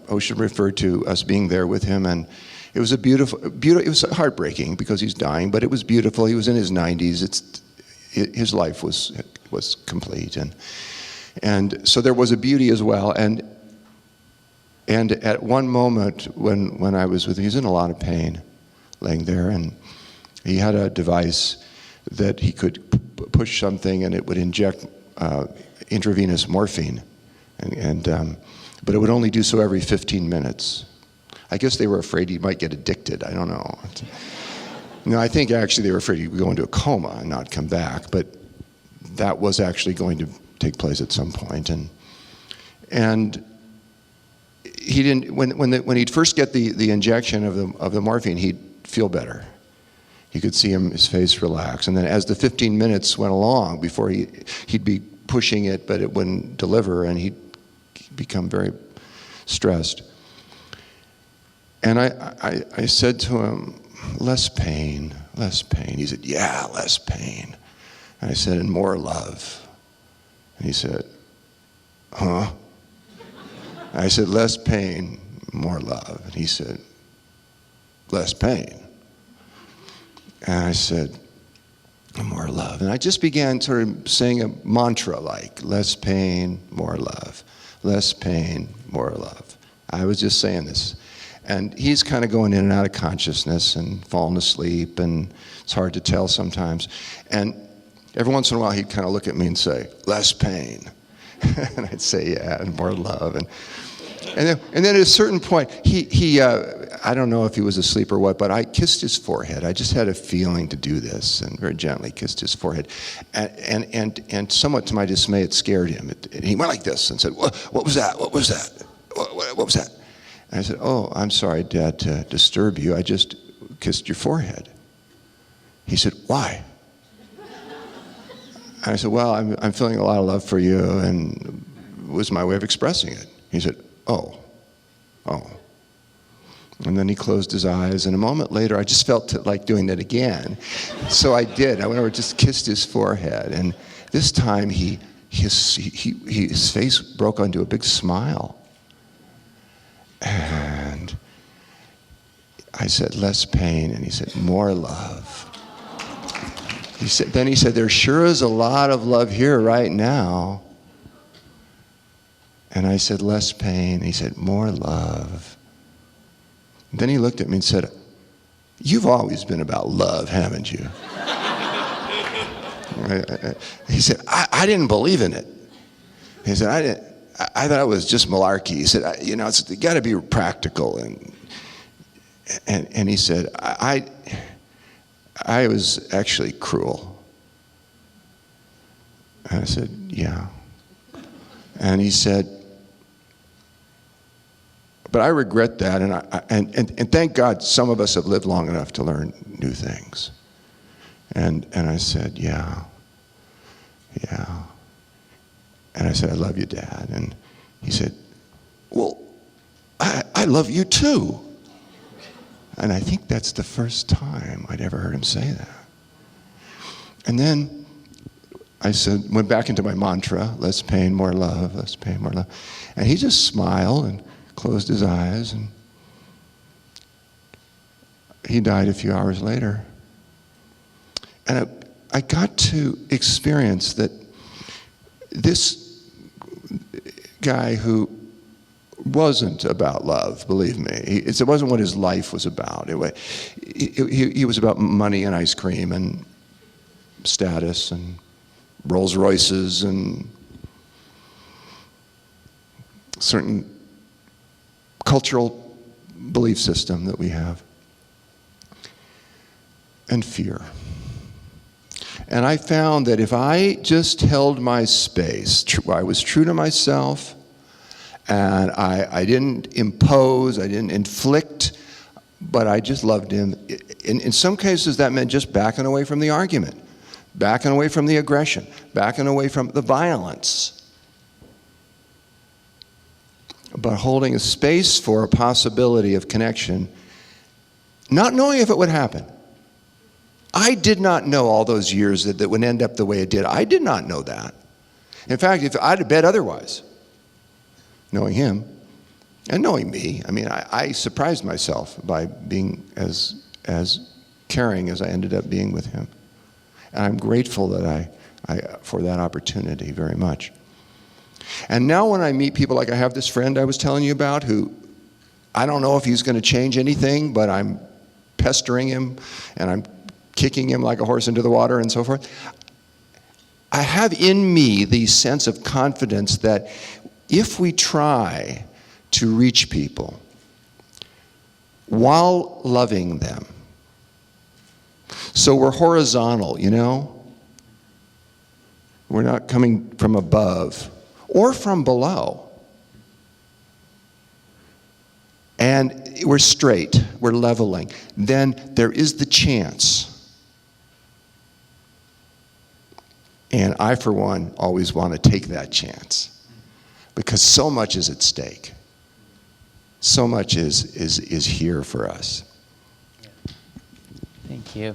Ocean referred to us being there with him, and it was it was heartbreaking because he's dying, but it was beautiful. He was in his 90s. His life was complete, and so there was a beauty as well. And at one moment when I was with him, he was in a lot of pain, laying there, and he had a device that he could push something, and it would inject intravenous morphine, but it would only do so every 15 minutes. I guess they were afraid he might get addicted. I don't know. No, I think actually they were afraid he would go into a coma and not come back, but that was actually going to take place at some point. And he didn't. When he'd first get the injection of the morphine, he'd feel better. You could see his face relax, and then as the 15 minutes went along, before he'd be pushing it, but it wouldn't deliver, and he'd become very stressed. And I said to him, less pain. He said, "Yeah, less pain." And I said, "And more love." And he said, "Huh?" I said, "Less pain, more love." And he said, "Less pain." And I said, "More love." And I just began sort of saying a mantra like, less pain, more love. Less pain, more love. I was just saying this. And he's kind of going in and out of consciousness and falling asleep, and it's hard to tell sometimes. And every once in a while he'd kind of look at me and say, "Less pain." And I'd say, "Yeah, and more love." And then at a certain point, he I don't know if he was asleep or what, but I kissed his forehead. I just had a feeling to do this, and very gently kissed his forehead. And somewhat to my dismay, it scared him. And he went like this and said, What was that? What was that? What was that?" And I said, "Oh, I'm sorry, Dad, to disturb you. I just kissed your forehead." He said, "Why?" I said, well, I'm feeling a lot of love for you, and it was my way of expressing it. He said, oh. And then he closed his eyes, and a moment later, I just felt like doing that again. So I did. I went over and just kissed his forehead, and this time his face broke onto a big smile. And I said, less pain, and he said, more love. Then he said, there sure is a lot of love here right now. And I said, less pain. He said, more love. And then he looked at me and said, you've always been about love, haven't you? He said, I didn't believe in it. He said, I thought it was just malarkey. He said, it's got to be practical. And he said, I was actually cruel. And I said, yeah. And he said, but I regret that, and thank God some of us have lived long enough to learn new things. And I said, yeah. And I said, I love you, Dad. And he said, well, I love you too. And I think that's the first time I'd ever heard him say that. And then I went back into my mantra, less pain, more love, less pain, more love. And he just smiled and closed his eyes, and he died a few hours later. And I got to experience that this guy who wasn't about love, believe me. It wasn't what his life was about. He was about money and ice cream and status and Rolls Royces and certain cultural belief system that we have, and fear. And I found that if I just held my space, I was true to myself, and I didn't impose, I didn't inflict, but I just loved him. In some cases, that meant just backing away from the argument, backing away from the aggression, backing away from the violence, but holding a space for a possibility of connection, not knowing if it would happen. I did not know all those years that would end up the way it did. I did not know that. In fact, if I'd have bet otherwise, knowing him and knowing me, I surprised myself by being as caring as I ended up being with him. And I'm grateful that for that opportunity very much. And now when I meet people, like I have this friend I was telling you about, who I don't know if he's going to change anything, but I'm pestering him and I'm kicking him like a horse into the water and so forth. I have in me the sense of confidence that if we try to reach people while loving them, so we're horizontal, we're not coming from above or from below. And we're straight, we're leveling. Then there is the chance. And I, for one, always want to take that chance because so much is at stake. So much is here for us. Thank you.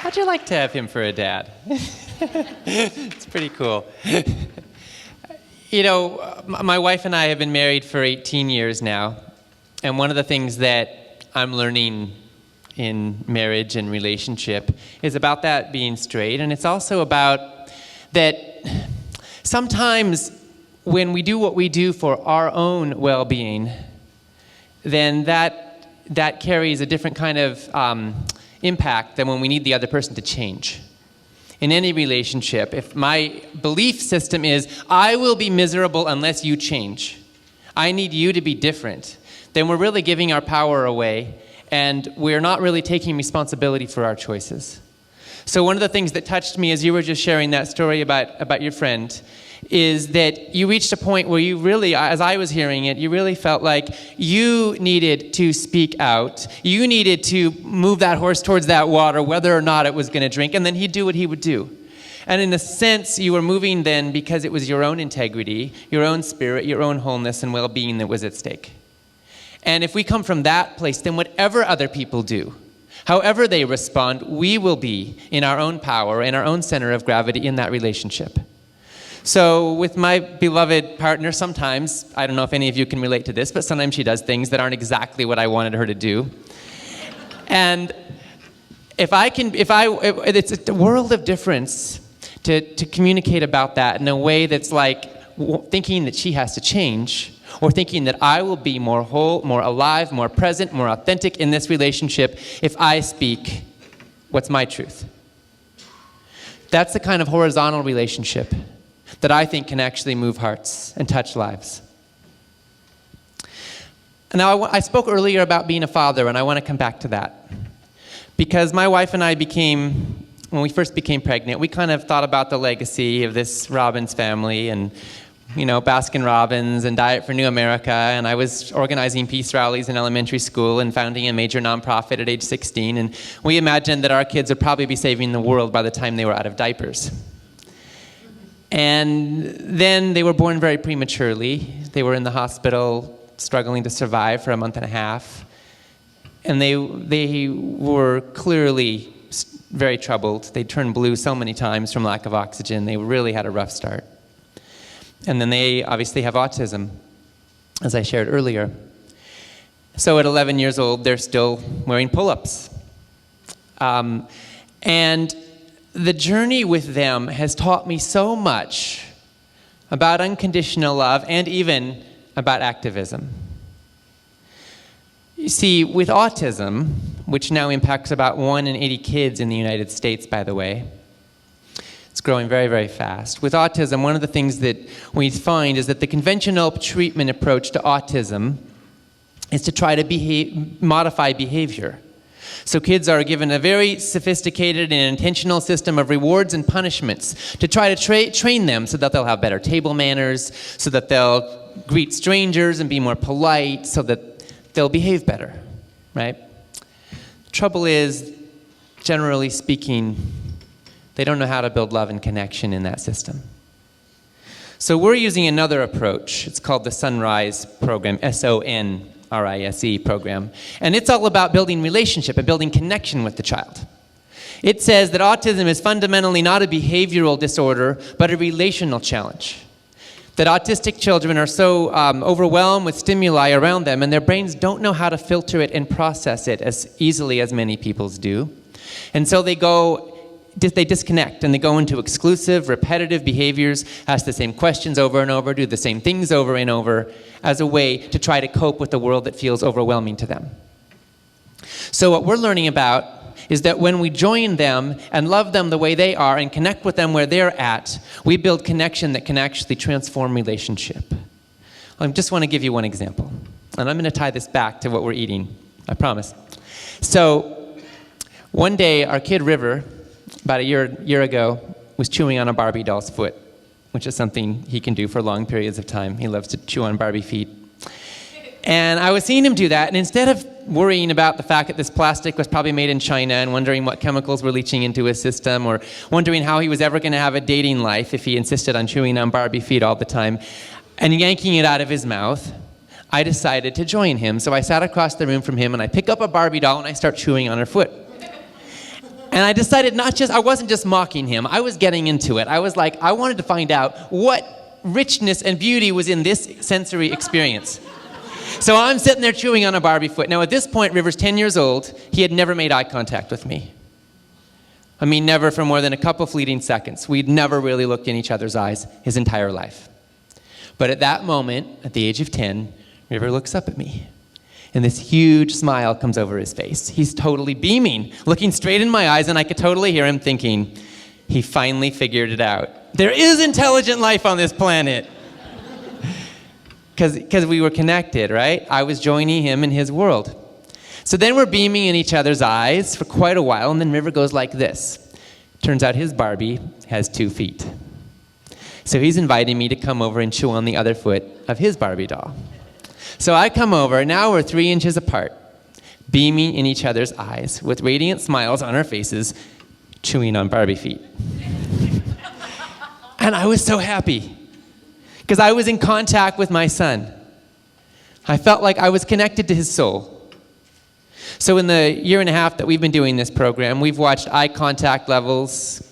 How'd you like to have him for a dad? It's pretty cool. My wife and I have been married for 18 years now. And one of the things that I'm learning in marriage and relationship is about that being straight. And it's also about that sometimes when we do what we do for our own well-being, then that carries a different kind of impact than when we need the other person to change. In any relationship, if my belief system is, I will be miserable unless you change, I need you to be different, then we're really giving our power away, and we're not really taking responsibility for our choices. So one of the things that touched me as you were just sharing that story about your friend is that you reached a point where you really, as I was hearing it, you really felt like you needed to speak out. You needed to move that horse towards that water, whether or not it was going to drink, and then he'd do what he would do. And in a sense, you were moving then because it was your own integrity, your own spirit, your own wholeness and well-being that was at stake. And if we come from that place, then whatever other people do, however they respond, we will be in our own power, in our own center of gravity in that relationship. So with my beloved partner, sometimes, I don't know if any of you can relate to this, but sometimes she does things that aren't exactly what I wanted her to do. And it's a world of difference to communicate about that in a way that's like thinking that she has to change, or thinking that I will be more whole, more alive, more present, more authentic in this relationship if I speak what's my truth. That's the kind of horizontal relationship that I think can actually move hearts and touch lives. Now, I spoke earlier about being a father, and I want to come back to that. Because my wife and I when we first became pregnant, we kind of thought about the legacy of this Robbins family, and Baskin Robbins and Diet for New America, and I was organizing peace rallies in elementary school and founding a major nonprofit at age 16, and we imagined that our kids would probably be saving the world by the time they were out of diapers. And then they were born very prematurely. They were in the hospital struggling to survive for a month and a half, and they were clearly very troubled. They turned blue so many times from lack of oxygen. They really had a rough start. And then they obviously have autism, as I shared earlier. So at 11 years old, they're still wearing pull-ups. And the journey with them has taught me so much about unconditional love and even about activism. You see, with autism, which now impacts about 1 in 80 kids in the United States, by the way, it's growing very, very fast. With autism, one of the things that we find is that the conventional treatment approach to autism is to try to modify behavior. So kids are given a very sophisticated and intentional system of rewards and punishments to try to train them so that they'll have better table manners, so that they'll greet strangers and be more polite, so that they'll behave better, right? The trouble is, generally speaking, they don't know how to build love and connection in that system. So we're using another approach. It's called the Sunrise program, SONRISE program. And it's all about building relationship and building connection with the child. It says that autism is fundamentally not a behavioral disorder, but a relational challenge. That autistic children are so overwhelmed with stimuli around them, and their brains don't know how to filter it and process it as easily as many people's do. And so they disconnect, and they go into exclusive, repetitive behaviors, ask the same questions over and over, do the same things over and over, as a way to try to cope with the world that feels overwhelming to them. So what we're learning about is that when we join them and love them the way they are and connect with them where they're at, we build connection that can actually transform relationship. I just want to give you one example, and I'm going to tie this back to what we're eating, I promise. So one day, our kid River, about a year ago, was chewing on a Barbie doll's foot, which is something he can do for long periods of time. He loves to chew on Barbie feet. And I was seeing him do that, and instead of worrying about the fact that this plastic was probably made in China and wondering what chemicals were leaching into his system, or wondering how he was ever going to have a dating life if he insisted on chewing on Barbie feet all the time, and yanking it out of his mouth, I decided to join him. So I sat across the room from him, and I pick up a Barbie doll, and I start chewing on her foot. And I decided I wasn't just mocking him, I was getting into it. I was like, I wanted to find out what richness and beauty was in this sensory experience. So I'm sitting there chewing on a Barbie foot. Now at this point, River's 10 years old. He had never made eye contact with me. I mean, never for more than a couple fleeting seconds. We'd never really looked in each other's eyes his entire life. But at that moment, at the age of 10, River looks up at me. And this huge smile comes over his face. He's totally beaming, looking straight in my eyes, and I could totally hear him thinking, he finally figured it out. There is intelligent life on this planet. Because we were connected, right? I was joining him in his world. So then we're beaming in each other's eyes for quite a while, and then River goes like this. Turns out his Barbie has 2 feet. So he's inviting me to come over and chew on the other foot of his Barbie doll. So I come over, now we're 3 inches apart, beaming in each other's eyes, with radiant smiles on our faces, chewing on Barbie feet. And I was so happy, because I was in contact with my son. I felt like I was connected to his soul. So in the year and a half that we've been doing this program, we've watched eye contact levels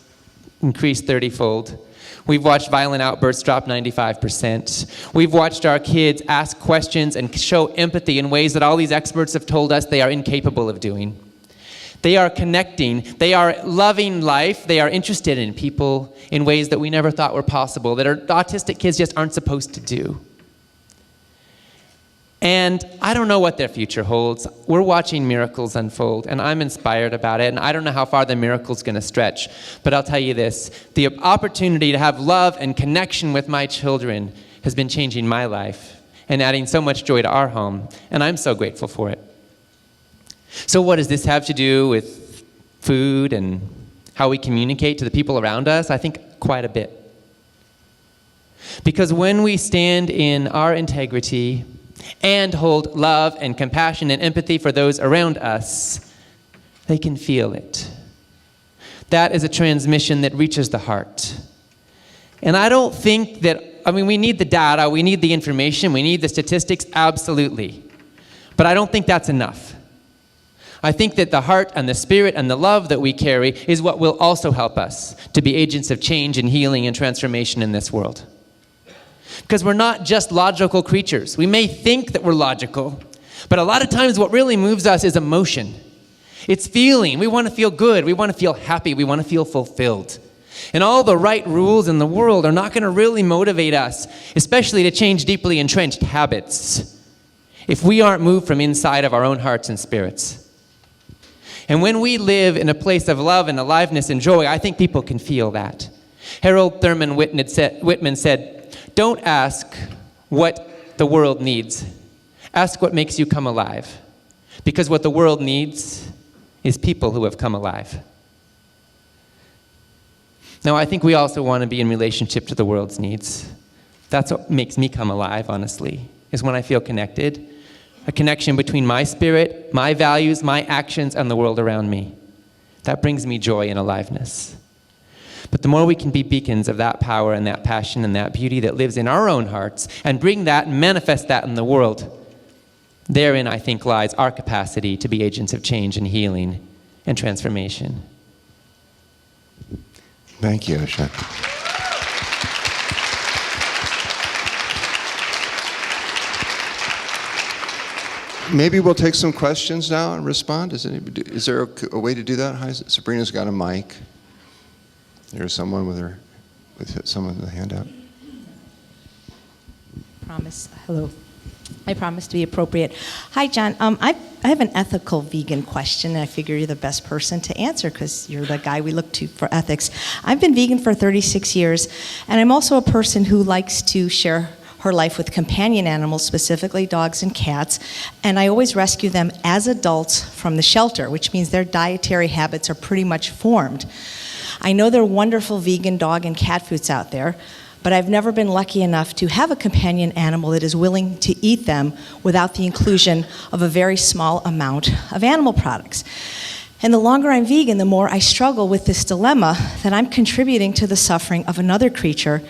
increase 30-fold. We've watched violent outbursts drop 95%. We've watched our kids ask questions and show empathy in ways that all these experts have told us they are incapable of doing. They are connecting. They are loving life. They are interested in people in ways that we never thought were possible, that our autistic kids just aren't supposed to do. And I don't know what their future holds. We're watching miracles unfold, and I'm inspired about it, and I don't know how far the miracle's going to stretch. But I'll tell you this, the opportunity to have love and connection with my children has been changing my life and adding so much joy to our home, and I'm so grateful for it. So what does this have to do with food and how we communicate to the people around us? I think quite a bit. Because when we stand in our integrity and hold love and compassion and empathy for those around us, they can feel it. That is a transmission that reaches the heart. And I don't think that, we need the data, we need the information, we need the statistics, absolutely. But I don't think that's enough. I think that the heart and the spirit and the love that we carry is what will also help us to be agents of change and healing and transformation in this world. Because we're not just logical creatures. We may think that we're logical, but a lot of times what really moves us is emotion. It's feeling. We want to feel good. We want to feel happy. We want to feel fulfilled. And all the right rules in the world are not going to really motivate us, especially to change deeply entrenched habits, if we aren't moved from inside of our own hearts and spirits. And when we live in a place of love and aliveness and joy, I think people can feel that. Harold Thurman Whitman said, "Don't ask what the world needs. Ask what makes you come alive. Because what the world needs is people who have come alive." Now, I think we also want to be in relationship to the world's needs. That's what makes me come alive, honestly, is when I feel connected. A connection between my spirit, my values, my actions, and the world around me. That brings me joy and aliveness. But the more we can be beacons of that power and that passion and that beauty that lives in our own hearts and bring that and manifest that in the world, therein, I think, lies our capacity to be agents of change and healing and transformation. Thank you, Asha. Maybe we'll take some questions now and respond. Is there a way to do that? Hi, Sabrina's got a mic. There's someone with a hand out. Hello. I promise to be appropriate. Hi, John. I have an ethical vegan question, and I figure you're the best person to answer because you're the guy we look to for ethics. I've been vegan for 36 years, and I'm also a person who likes to share her life with companion animals, specifically dogs and cats, and I always rescue them as adults from the shelter, which means their dietary habits are pretty much formed. I know there are wonderful vegan dog and cat foods out there, but I've never been lucky enough to have a companion animal that is willing to eat them without the inclusion of a very small amount of animal products. And the longer I'm vegan, the more I struggle with this dilemma that I'm contributing to the suffering of another creature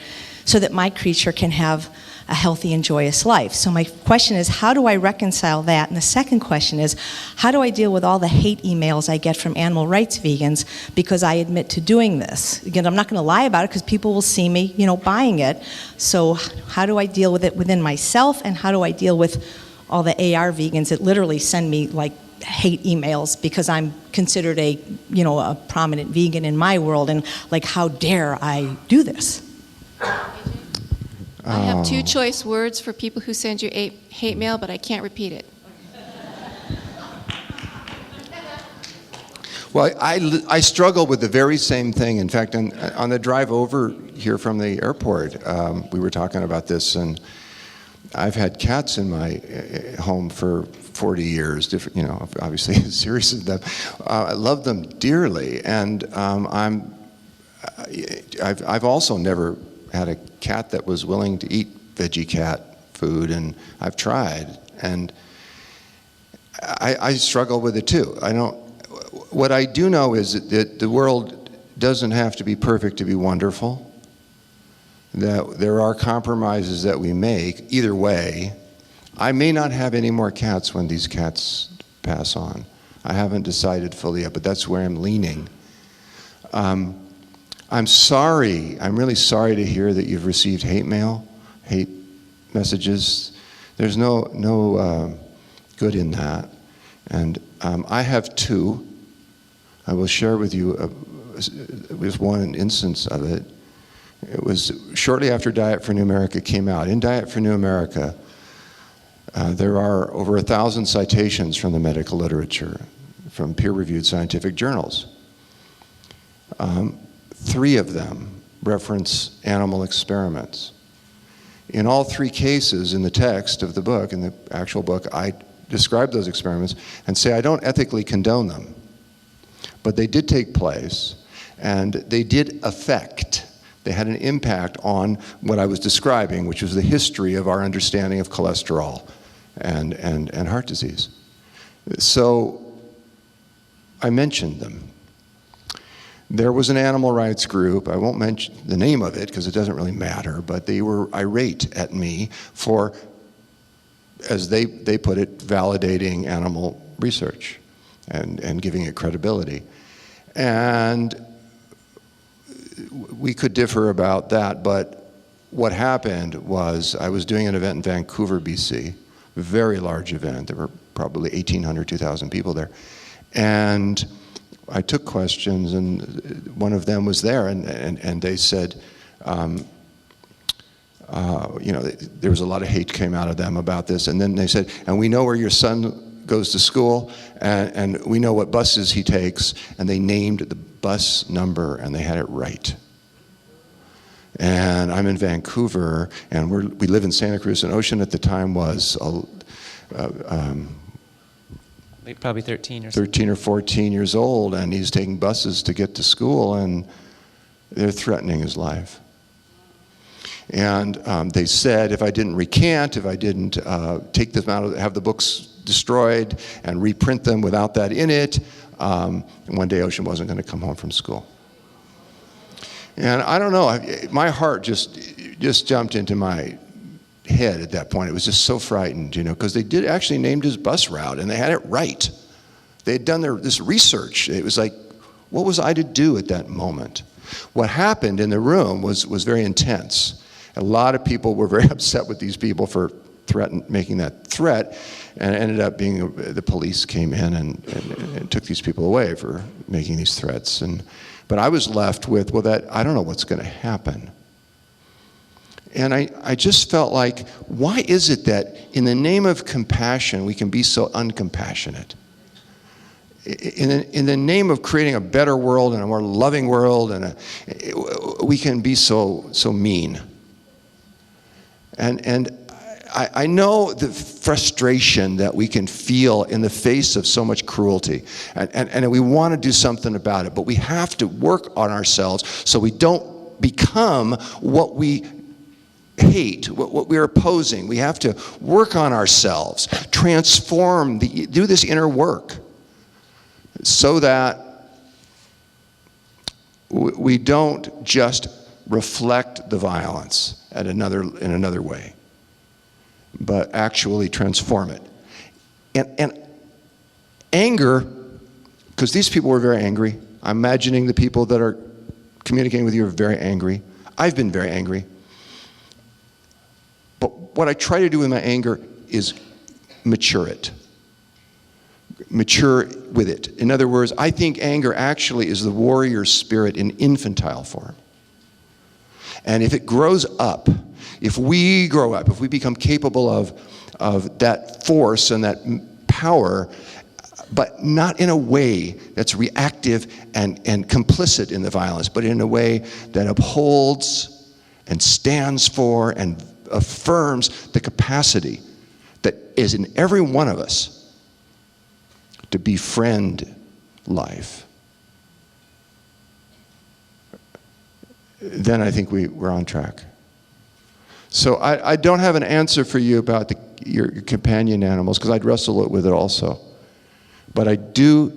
so that my creature can have a healthy and joyous life. So my question is, how do I reconcile that? And the second question is, how do I deal with all the hate emails I get from animal rights vegans because I admit to doing this? Again, I'm not going to lie about it because people will see me, buying it. So how do I deal with it within myself, and how do I deal with all the AR vegans that literally send me hate emails because I'm considered a prominent vegan in my world, and how dare I do this? I have two choice words for people who send you hate mail, but I can't repeat it. Well, I struggle with the very same thing. In fact, on the drive over here from the airport, we were talking about this, and I've had cats in my home for 40 years, obviously a series of them. I love them dearly, and I've also never had a cat that was willing to eat veggie cat food, and I've tried, and I struggle with it too. What I do know is that the world doesn't have to be perfect to be wonderful, that there are compromises that we make. Either way, I may not have any more cats when these cats pass on. I haven't decided fully yet, but that's where I'm leaning. I'm sorry, I'm really sorry to hear that you've received hate mail, hate messages. There's no good in that. And I have two. I will share with you with one instance of it. It was shortly after Diet for New America came out. In Diet for New America, there are over 1,000 citations from the medical literature, from peer-reviewed scientific journals. 3 of them reference animal experiments. In all 3 cases in the text of the book, in the actual book, I describe those experiments and say I don't ethically condone them. But they did take place, and they did affect, they had an impact on what I was describing, which was the history of our understanding of cholesterol and heart disease. So I mentioned them. There was an animal rights group, I won't mention the name of it because it doesn't really matter, but they were irate at me for, as they put it, validating animal research and giving it credibility. And we could differ about that, but what happened was I was doing an event in Vancouver, BC, a very large event. There were probably 1,800, 2,000 people there. And I took questions, and one of them was there, and they said, you know, there was a lot of hate came out of them about this, and then they said, and we know where your son goes to school, and we know what buses he takes, and they named the bus number, and they had it right. And I'm in Vancouver, and we live in Santa Cruz, and Ocean at the time was Probably 13 or something. 13 or 14 years old, and he's taking buses to get to school, and they're threatening his life. And they said if I didn't recant, if I didn't take them out, have the books destroyed and reprint them without that in it, one day Ocean wasn't going to come home from school. And I don't know, my heart just jumped into my head at that point. It was just so frightened, you know, because they did actually named his bus route, and they had it right. They had done this research. It was like, what was I to do at that moment? What happened in the room was very intense. A lot of people were very upset with these people for making that threat, and it ended up being the police came in and took these people away for making these threats. But I was left with, well, I don't know what's going to happen. And I just felt like, why is it that in the name of compassion we can be so uncompassionate? In the name of creating a better world and a more loving world, we can be so mean. And I know the frustration that we can feel in the face of so much cruelty, and we want to do something about it, but we have to work on ourselves so we don't become what we hate, what we're opposing. We have to work on ourselves, transform, do this inner work so that we don't just reflect the violence in another way, but actually transform it. And anger, because these people were very angry. I'm imagining the people that are communicating with you are very angry. I've been very angry. But what I try to do with my anger is mature it. Mature with it. In other words, I think anger actually is the warrior spirit in infantile form. And if it grows up, if we grow up, if we become capable of that force and that power, but not in a way that's reactive and complicit in the violence, but in a way that upholds and stands for and affirms the capacity that is in every one of us to befriend life. then I think we're on track. So I don't have an answer for you about your companion animals, because I'd wrestle with it also. But I do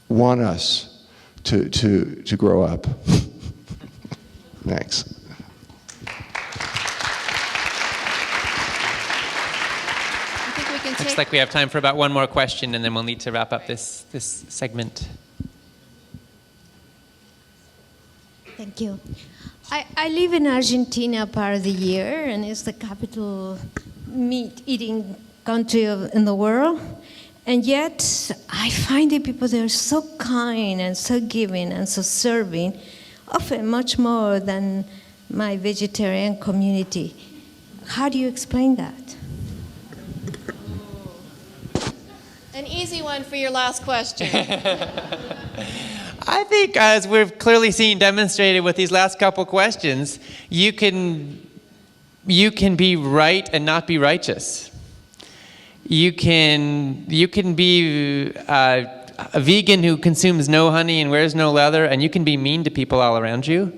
want us to grow up. Thanks. I think we can Looks take. like we have time for about one more question, and then we'll need to wrap up this segment. Thank you. I live in Argentina part of the year, and it's the capital meat-eating country in the world. And yet, I find the people there so kind and so giving and so serving, often much more than my vegetarian community. How do you explain that? An easy one for your last question. I think, as we've clearly seen demonstrated with these last couple questions, you can be right and not be righteous. You can be a vegan who consumes no honey and wears no leather, and you can be mean to people all around you.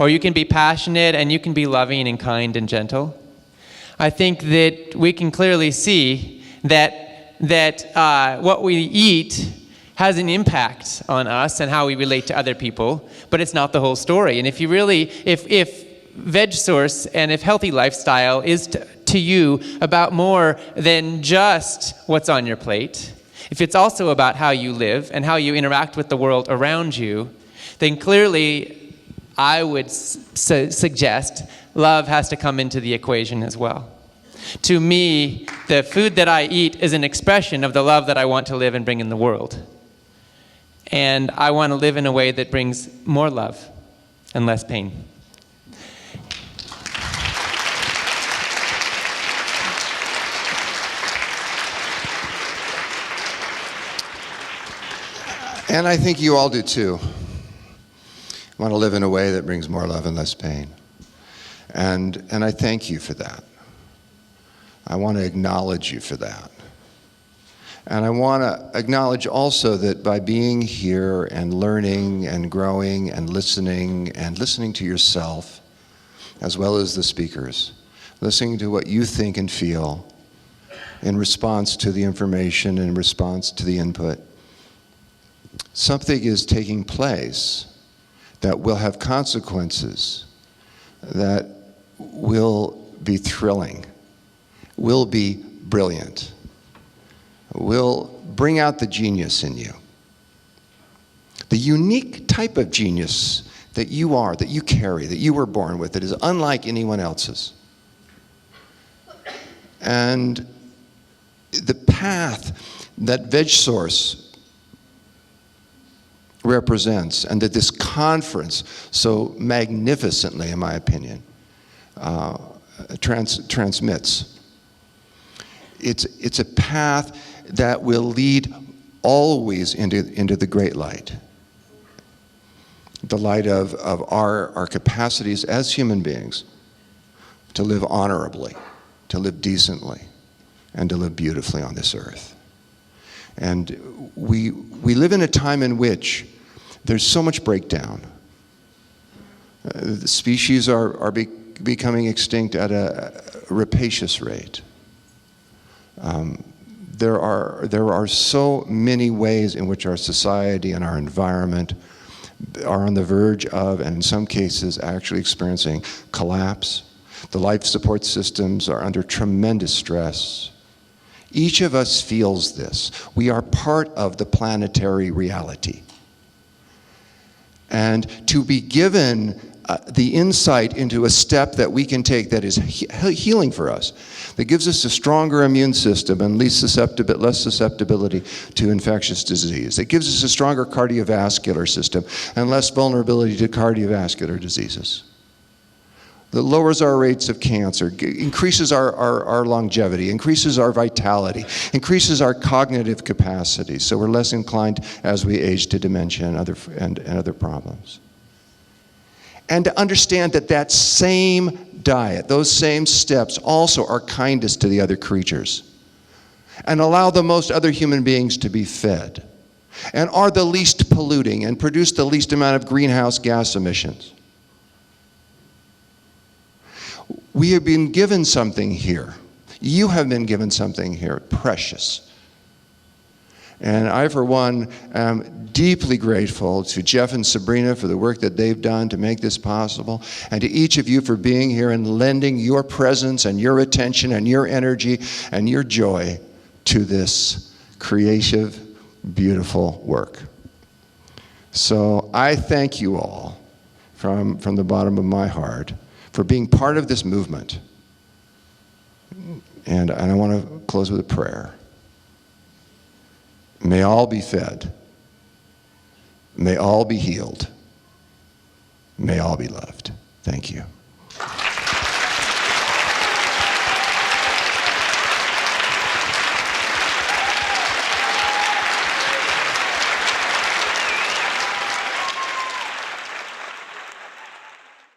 Or you can be passionate, and you can be loving and kind and gentle. I think that we can clearly see that what we eat has an impact on us and how we relate to other people, but it's not the whole story. And if Veg Source and if healthy lifestyle is to you about more than just what's on your plate, if it's also about how you live and how you interact with the world around you, then clearly I would suggest love has to come into the equation as well. To me, the food that I eat is an expression of the love that I want to live and bring in the world. And I want to live in a way that brings more love and less pain. And I think you all do too. I want to live in a way that brings more love and less pain. And I thank you for that. I want to acknowledge you for that. And I want to acknowledge also that by being here and learning and growing and listening to yourself, as well as the speakers, listening to what you think and feel in response to the information, in response to the input, something is taking place that will have consequences that will be thrilling, will be brilliant, will bring out the genius in you. The unique type of genius that you are, that you carry, that you were born with, that is unlike anyone else's. And the path that Veg Source represents, and that this conference so magnificently, in my opinion, transmits. It's a path that will lead always into the great light. The light of our capacities as human beings to live honorably, to live decently, and to live beautifully on this earth. And we live in a time in which there's so much breakdown. The species are becoming extinct at a rapacious rate. There are so many ways in which our society and our environment are on the verge of, and in some cases actually experiencing, collapse. The life support systems are under tremendous stress. Each of us feels this. We are part of the planetary reality. And to be given the insight into a step that we can take that is healing for us, that gives us a stronger immune system and less susceptibility to infectious disease, that gives us a stronger cardiovascular system and less vulnerability to cardiovascular diseases, that lowers our rates of cancer, increases our longevity, increases our vitality, increases our cognitive capacity, so we're less inclined as we age to dementia and other problems. And to understand that that same diet, those same steps also are kindest to the other creatures, and allow the most other human beings to be fed. and are the least polluting and produce the least amount of greenhouse gas emissions. We have been given something here. You have been given something here, precious. And I, for one, am deeply grateful to Jeff and Sabrina for the work that they've done to make this possible, and to each of you for being here and lending your presence and your attention and your energy and your joy to this creative, beautiful work. So I thank you all from the bottom of my heart for being part of this movement. And I want to close with a prayer. May all be fed. May all be healed. May all be loved. Thank you.